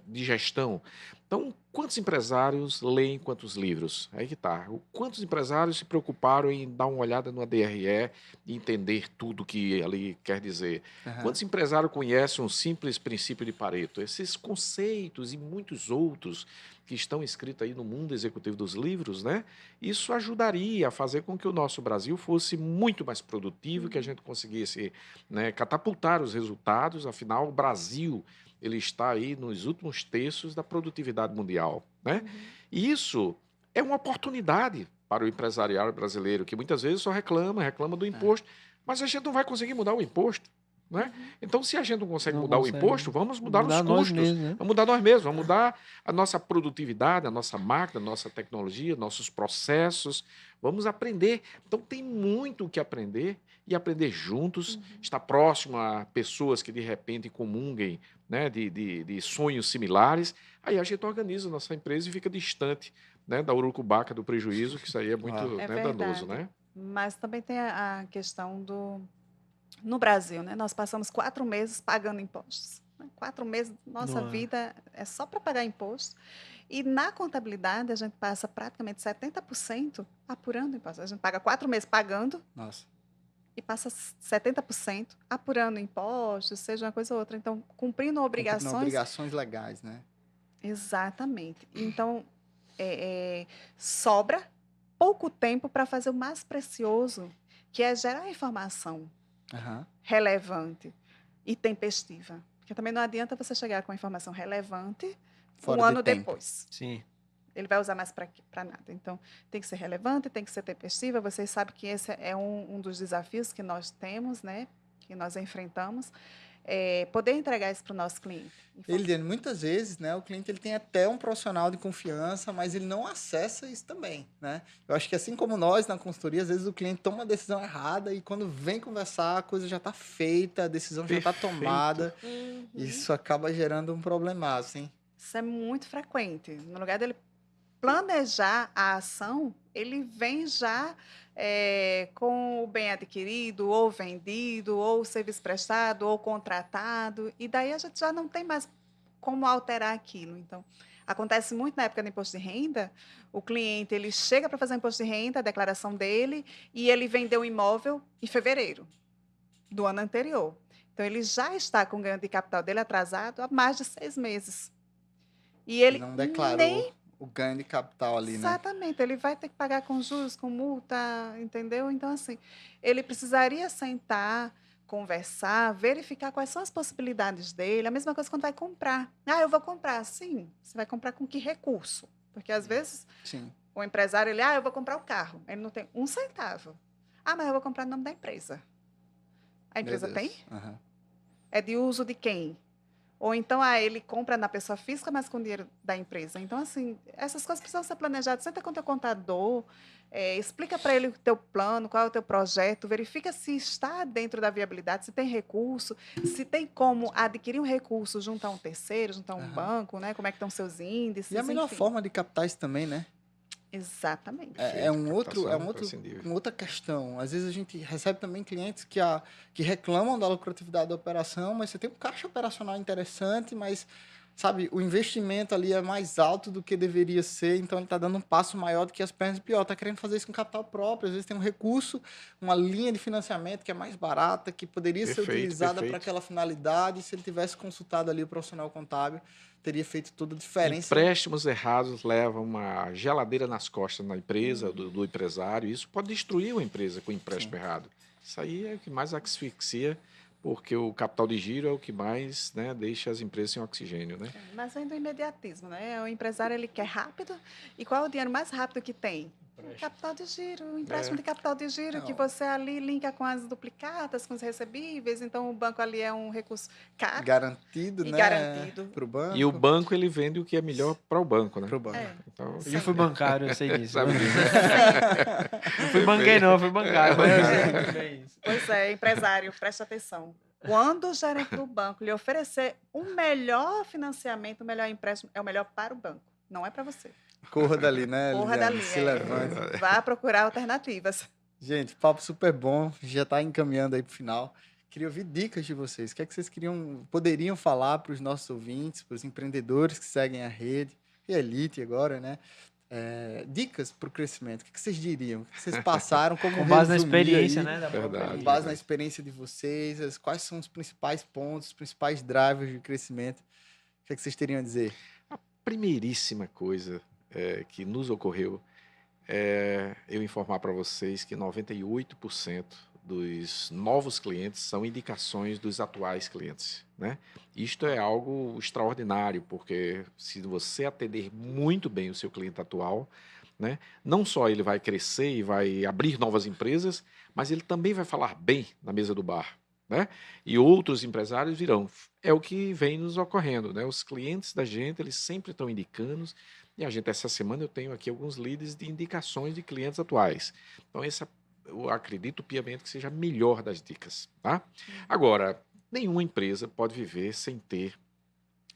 de gestão. Então, quantos empresários leem quantos livros? Aí que está. Quantos empresários se preocuparam em dar uma olhada no ADRE e entender tudo que ali quer dizer? Aham. Quantos empresários conhecem um simples princípio de Pareto? Esses conceitos e muitos outros que estão escritos aí no mundo executivo dos livros, né? Isso ajudaria a fazer com que o nosso Brasil fosse muito mais produtivo, que a gente conseguisse, né, catapultar os resultados. Afinal, o Brasil ele está aí nos últimos terços da produtividade mundial, né? E isso é uma oportunidade para o empresariado brasileiro, que muitas vezes só reclama do imposto, mas a gente não vai conseguir mudar o imposto, né? Então, se a gente não consegue Não mudar o consegue. imposto, vamos mudar os Mudar nós custos, mesmos, né? vamos mudar nós mesmos, vamos mudar a nossa produtividade, a nossa máquina, a nossa tecnologia, nossos processos, vamos aprender. Então, tem muito o que aprender e aprender juntos, estar próximo a pessoas que, de repente, comunguem, né, de sonhos similares. Aí a gente organiza a nossa empresa e fica distante, né, da urucubaca do prejuízo, que isso aí é muito, Uau. É né, danoso, verdade. né? Mas também tem a questão do... No Brasil, né? Nós passamos 4 meses pagando impostos. 4 meses, nossa Não é. vida é só para pagar imposto. E na contabilidade, a gente passa praticamente 70% apurando impostos. A gente paga 4 meses pagando Nossa. e passa 70% apurando impostos, seja uma coisa ou outra. Então, cumprindo obrigações. Obrigações legais, né? Exatamente. Então, sobra pouco tempo para fazer o mais precioso, que é gerar informação Aham. relevante e tempestiva. Porque também não adianta você chegar com a informação relevante Fora um de ano tempo. depois. Sim. Ele vai usar mais para nada. Então, tem que ser relevante, tem que ser tempestiva. Vocês sabem que esse é um dos desafios que nós temos, né? Que nós enfrentamos. Poder entregar isso para o nosso cliente. Eliane, muitas vezes, né, o cliente ele tem até um profissional de confiança, mas ele não acessa isso também, né? Eu acho que assim como nós na consultoria, às vezes o cliente toma uma decisão errada e quando vem conversar, a coisa já está feita, a decisão já está Perfeito. tomada. Isso acaba gerando um problemaço, hein? Isso é muito frequente. No lugar dele planejar a ação, ele vem já com o bem adquirido, ou vendido, ou serviço prestado, ou contratado, e daí a gente já não tem mais como alterar aquilo. Então, acontece muito na época do imposto de renda, o cliente ele chega para fazer o imposto de renda, a declaração dele, e ele vendeu o imóvel em fevereiro do ano anterior. Então, ele já está com o ganho de capital dele atrasado há mais de 6 meses. E ele não declarou nem o ganho de capital ali, né? Exatamente, ele vai ter que pagar com juros, com multa, entendeu? Então, assim, ele precisaria sentar, conversar, verificar quais são as possibilidades dele. A mesma coisa quando vai comprar. Ah, eu vou comprar. Sim, você vai comprar com que recurso? Porque, às vezes, Sim. o empresário, eu vou comprar o carro. Ele não tem um centavo. Ah, mas eu vou comprar no nome da empresa. A empresa Meu Deus. tem? Aham. É de uso de quem? Ou então, ele compra na pessoa física, mas com dinheiro da empresa. Então, assim, essas coisas precisam ser planejadas. Senta com o teu contador, explica para ele o teu plano, qual é o teu projeto, verifica se está dentro da viabilidade, se tem recurso, se tem como adquirir um recurso junto a um terceiro, junto a um Aham. banco, né? Como é que estão seus índices, E a melhor enfim. forma de captar isso também, né? Exatamente. É Perfeito, captação uma imprescindível. outra questão. Às vezes a gente recebe também clientes que reclamam da lucratividade da operação, mas você tem um caixa operacional interessante, mas, sabe, o investimento ali é mais alto do que deveria ser, então ele está dando um passo maior do que as pernas. Pior, está querendo fazer isso com capital próprio. Às vezes tem um recurso, uma linha de financiamento que é mais barata, que poderia ser Perfeito, utilizada para perfeito. aquela finalidade. Se ele tivesse consultado ali o profissional contábil, teria feito toda a diferença. Empréstimos errados levam uma geladeira nas costas na empresa, do empresário. Isso pode destruir uma empresa com empréstimo errado. Isso aí é o que mais asfixia, porque o capital de giro é o que mais, né, deixa as empresas sem oxigênio, né? Mas vem do imediatismo, né? O empresário, ele quer rápido. E qual é o dinheiro mais rápido que tem? Capital de giro, o empréstimo de capital de giro, que Não. você ali linka com as duplicadas, com os recebíveis, então o banco ali é um recurso caro Garantido, e né? garantido. Para o banco. E o banco, ele vende o que é melhor para o banco, né? Pro banco. Então, Eu já fui bancário, eu sei disso. sabe Não disso. fui banquei, não, fui bancário. Mas eu sei muito bem isso. Pois é, empresário, preste atenção. Quando o gerente do banco lhe oferecer um melhor financiamento, um melhor empréstimo, é o melhor para o banco, não é para você. Corra dali, né? Corra Liliane? dali, Se levante. vá procurar alternativas. Gente, papo super bom. Já está encaminhando aí para o final. Queria ouvir dicas de vocês. O que é que vocês poderiam falar para os nossos ouvintes, para os empreendedores que seguem a rede, e a Elite agora, né? Dicas para o crescimento. O que vocês diriam? O que vocês passaram? Como Com base na resumir experiência, aí, né? Da Verdade. própria com base na vida. experiência de vocês, quais são os principais pontos, os principais drivers de crescimento? O que é que vocês teriam a dizer? Primeiríssima coisa que nos ocorreu é eu informar para vocês que 98% dos novos clientes são indicações dos atuais clientes, né? Isto é algo extraordinário, porque se você atender muito bem o seu cliente atual, né, não só ele vai crescer e vai abrir novas empresas, mas ele também vai falar bem na mesa do bar, né? E outros empresários virão. É o que vem nos ocorrendo, né? Os clientes da gente, eles sempre estão indicando, e a gente, essa semana, eu tenho aqui alguns leads de indicações de clientes atuais. Então, eu acredito piamente que seja a melhor das dicas, tá? Agora, nenhuma empresa pode viver sem ter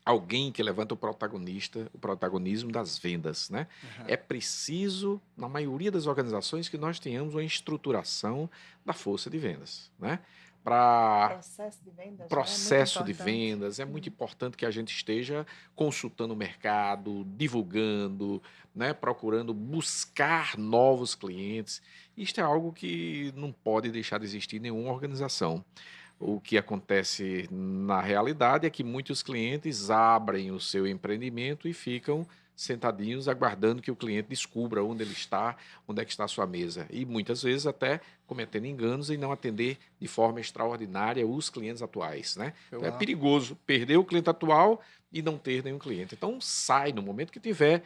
alguém que levanta o protagonismo das vendas, né? Aham. É preciso, na maioria das organizações, que nós tenhamos uma estruturação da força de vendas, né? Para Processo de vendas, né? É muito processo de importante. vendas, é muito importante que a gente esteja consultando o mercado, divulgando, né, procurando buscar novos clientes. Isto é algo que não pode deixar de existir em nenhuma organização. O que acontece na realidade é que muitos clientes abrem o seu empreendimento e ficam sentadinhos aguardando que o cliente descubra onde ele está, onde é que está a sua mesa. E muitas vezes até cometendo enganos e não atender de forma extraordinária os clientes atuais, né? Então é Uau. perigoso perder o cliente atual e não ter nenhum cliente. Então sai no momento que tiver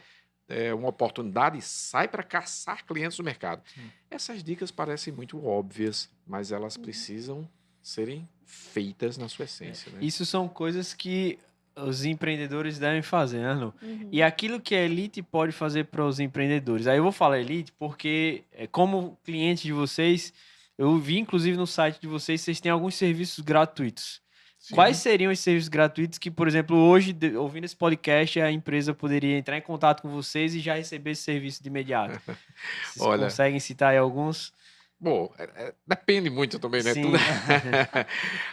uma oportunidade, sai para caçar clientes no mercado. Essas dicas parecem muito óbvias, mas elas precisam serem feitas na sua essência, né? Isso são coisas que os empreendedores devem fazer, né, Lu? Uhum. E aquilo que a Elite pode fazer para os empreendedores. Aí eu vou falar Elite porque, como cliente de vocês, eu vi inclusive no site de vocês, vocês têm alguns serviços gratuitos. Sim. Quais seriam os serviços gratuitos que, por exemplo, hoje, ouvindo esse podcast, a empresa poderia entrar em contato com vocês e já receber esse serviço de imediato? Vocês Olha, conseguem citar aí alguns? bom, depende muito também, né? Sim. Tudo...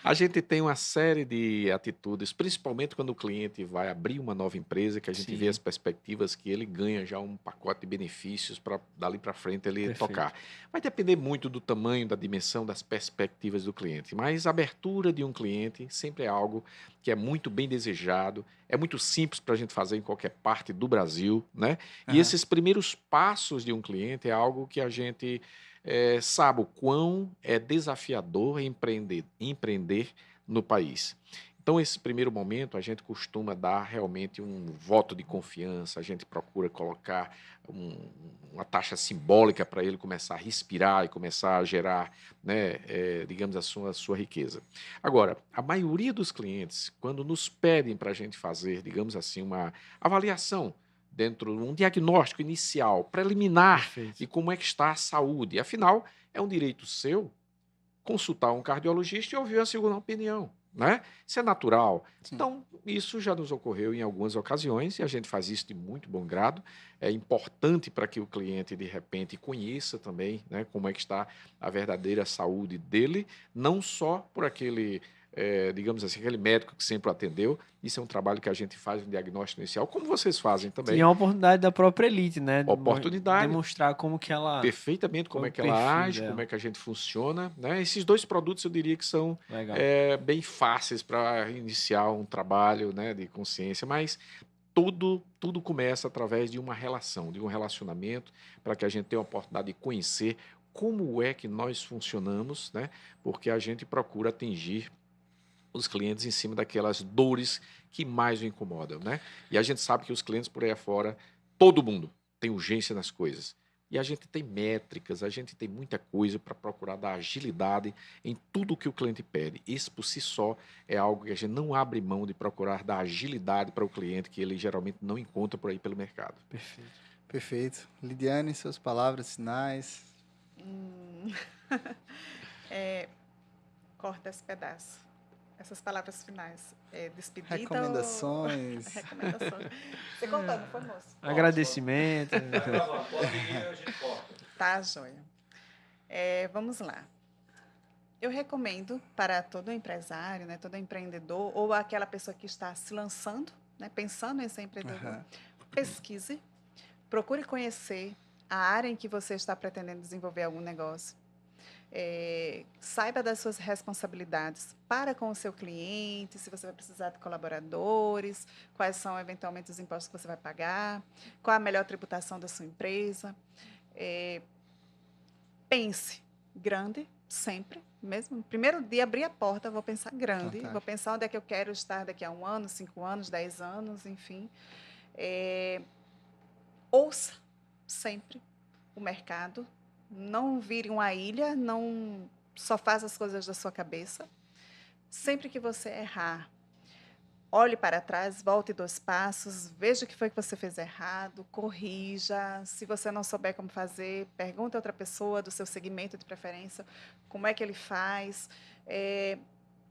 A gente tem uma série de atitudes, principalmente quando o cliente vai abrir uma nova empresa, que a gente Sim. vê as perspectivas que ele ganha já um pacote de benefícios para dali para frente ele Perfeito. tocar. Vai depender muito do tamanho, da dimensão, das perspectivas do cliente. Mas a abertura de um cliente sempre é algo que é muito bem desejado, é muito simples para a gente fazer em qualquer parte do Brasil, né? E Aham. esses primeiros passos de um cliente é algo que a gente sabe o quão é desafiador empreender no país. Então, esse primeiro momento, a gente costuma dar realmente um voto de confiança, a gente procura colocar uma taxa simbólica para ele começar a respirar e começar a gerar, né, digamos, a sua riqueza. Agora, a maioria dos clientes, quando nos pedem para a gente fazer, digamos assim, uma avaliação, dentro de um diagnóstico inicial, preliminar, Perfeito. de como é que está a saúde. Afinal, é um direito seu consultar um cardiologista e ouvir uma segunda opinião, né? Isso é natural. Sim. Então, isso já nos ocorreu em algumas ocasiões e a gente faz isso de muito bom grado. É importante para que o cliente, de repente, conheça também, né, como é que está a verdadeira saúde dele, não só por aquele, digamos assim, aquele médico que sempre o atendeu. Isso é um trabalho que a gente faz no diagnóstico inicial, como vocês fazem também. E é uma oportunidade da própria Elite, né? Oportunidade. Demonstrar como que ela... Perfeitamente como qual é o que ela perfil age, dela. como é que a gente funciona, né? Esses dois produtos eu diria que são Legal. bem fáceis para iniciar um trabalho, né, de consciência, mas tudo começa através de uma relação, de um relacionamento, para que a gente tenha a oportunidade de conhecer como é que nós funcionamos, né? Porque a gente procura atingir os clientes em cima daquelas dores que mais o incomodam, né? E a gente sabe que os clientes por aí afora, todo mundo tem urgência nas coisas. E a gente tem métricas, a gente tem muita coisa para procurar dar agilidade em tudo que o cliente pede. Isso por si só é algo que a gente não abre mão de procurar dar agilidade para o cliente, que ele geralmente não encontra por aí pelo mercado. Perfeito. Perfeito. Lidiane, suas palavras finais. Corta esse pedaço. Essas palavras finais. Despedida Recomendações. ou... Recomendações. Você cortou, não foi, moço? Agradecimento. Tá, joia. Vamos lá. Eu recomendo para todo empresário, né, todo empreendedor, ou aquela pessoa que está se lançando, né, pensando em ser empreendedor, Aham. pesquise, procure conhecer a área em que você está pretendendo desenvolver algum negócio. Saiba das suas responsabilidades para com o seu cliente, se você vai precisar de colaboradores, quais são eventualmente os impostos que você vai pagar, qual a melhor tributação da sua empresa. Pense grande, sempre. Mesmo no primeiro dia, abrir a porta, vou pensar grande. Fantástico. Vou pensar onde é que eu quero estar daqui a 1 ano, 5 anos, 10 anos, enfim. Ouça sempre o mercado. Não vire uma ilha, não só faça as coisas da sua cabeça. Sempre que você errar, olhe para trás, volte 2 passos, veja o que foi que você fez errado, corrija. Se você não souber como fazer, pergunte a outra pessoa do seu segmento de preferência como é que ele faz.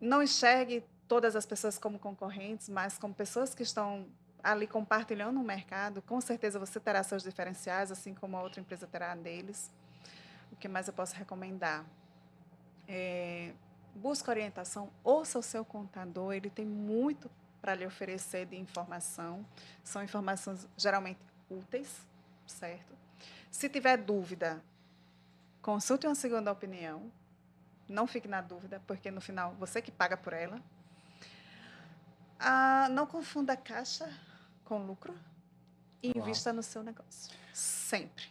Não enxergue todas as pessoas como concorrentes, mas como pessoas que estão ali compartilhando o mercado. Com certeza você terá seus diferenciais, assim como a outra empresa terá deles. O que mais eu posso recomendar? Busca orientação, ouça o seu contador, ele tem muito para lhe oferecer de informação. São informações geralmente úteis, certo? Se tiver dúvida, consulte uma segunda opinião. Não fique na dúvida, porque no final você que paga por ela. Não confunda caixa com lucro e invista no seu negócio. Sempre.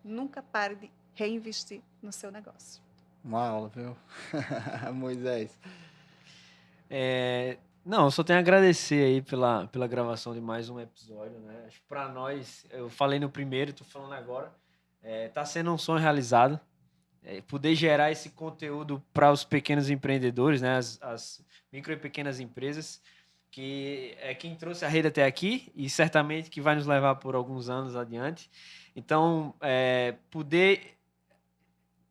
Nunca pare de reinvestir no seu negócio. Uma aula, viu? Moisés. Não, eu só tenho a agradecer aí pela gravação de mais um episódio, né? Acho que para nós, eu falei no primeiro, tô falando agora, tá sendo um sonho realizado. Poder gerar esse conteúdo para os pequenos empreendedores, né? As micro e pequenas empresas, que é quem trouxe a rede até aqui e certamente que vai nos levar por alguns anos adiante. Então, poder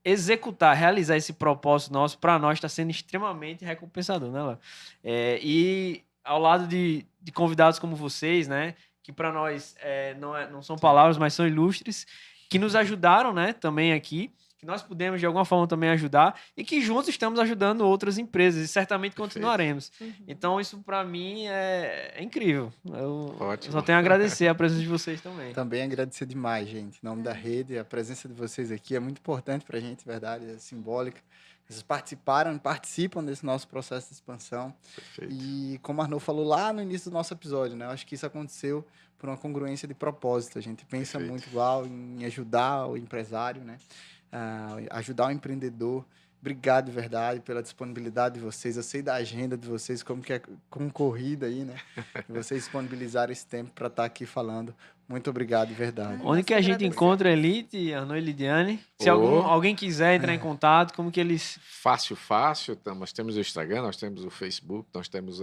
executar, realizar esse propósito nosso, para nós está sendo extremamente recompensador, né, Léo? E ao lado de convidados como vocês, né, que para nós não são palavras, mas são ilustres, que nos ajudaram, né, também aqui, que nós pudemos de alguma forma também ajudar e que juntos estamos ajudando outras empresas e certamente continuaremos. Então isso para mim é incrível. Eu só tenho a agradecer a presença de vocês também. Também agradecer demais, gente. Em nome da rede, a presença de vocês aqui é muito importante para a gente, verdade, é simbólica. Vocês participam desse nosso processo de expansão. Perfeito. E como a Arnaud falou lá no início do nosso episódio, né? Eu acho que isso aconteceu por uma congruência de propósito. A gente pensa muito igual em ajudar o empresário, né? Ajudar o empreendedor. Obrigado de verdade pela disponibilidade de vocês. Eu sei da agenda de vocês, como que é concorrida aí, né? E vocês disponibilizaram esse tempo para estar aqui falando. Muito obrigado de verdade. Onde que a gente encontra a Elite, Arnaud e Lidiane? Se alguém quiser entrar em contato, como que eles... Fácil. Nós temos o Instagram, nós temos o Facebook, nós temos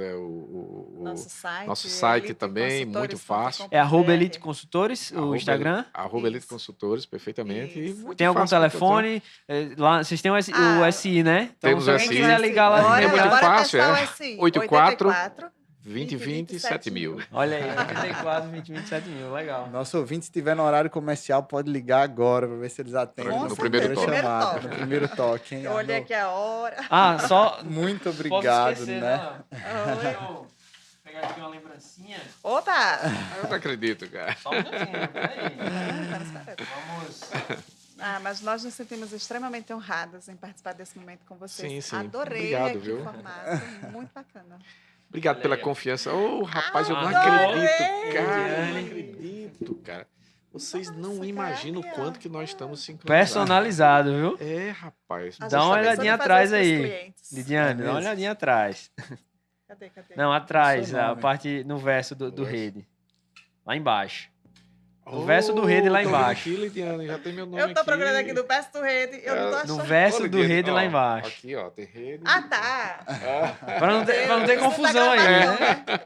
nosso site também, muito fácil. É @Elite Consultores, o Instagram? @Elite Consultores, perfeitamente. E muito tem algum fácil, telefone? Lá, vocês têm o SI, né? Então, temos o SI. Quiser ligar lá, é muito fácil, 84 2020 7000. Olha aí, 84 2020 7000, legal. Nosso ouvinte, se estiver no horário comercial, pode ligar agora para ver se eles atendem. No primeiro toque. No primeiro toque, hein? Eu olhei aqui a hora. Só... Muito obrigado, esquecer, né? Deixa eu pegar aqui uma lembrancinha. Opa! Eu não acredito, cara. Só um pouquinho, peraí. Vamos... mas nós nos sentimos extremamente honrados em participar desse momento com vocês. Sim. Adorei Obrigado, aqui viu? o formato, muito bacana. Obrigado pela confiança. Rapaz, eu não Adorei! acredito, cara. Eu não acredito, cara. Vocês não imaginam o quanto que nós estamos sincronizados. Personalizado, viu? Rapaz. A Dá gente uma tá pensando olhadinha em fazer atrás isso pros aí. clientes. Lidiane, dá uma olhadinha atrás. Cadê? Não, atrás, Seu a nome. parte no verso do rede. Lá embaixo. O verso do rede lá embaixo. Aqui, Lidiane, já tem meu nome Eu tô procurando aqui no verso do rede, eu não tô achando. No verso Olha, do Lidiane, rede lá embaixo. Aqui, ó, tem rede. Ah, tá. Pra não ter Você confusão tá aí, gravando, né? né?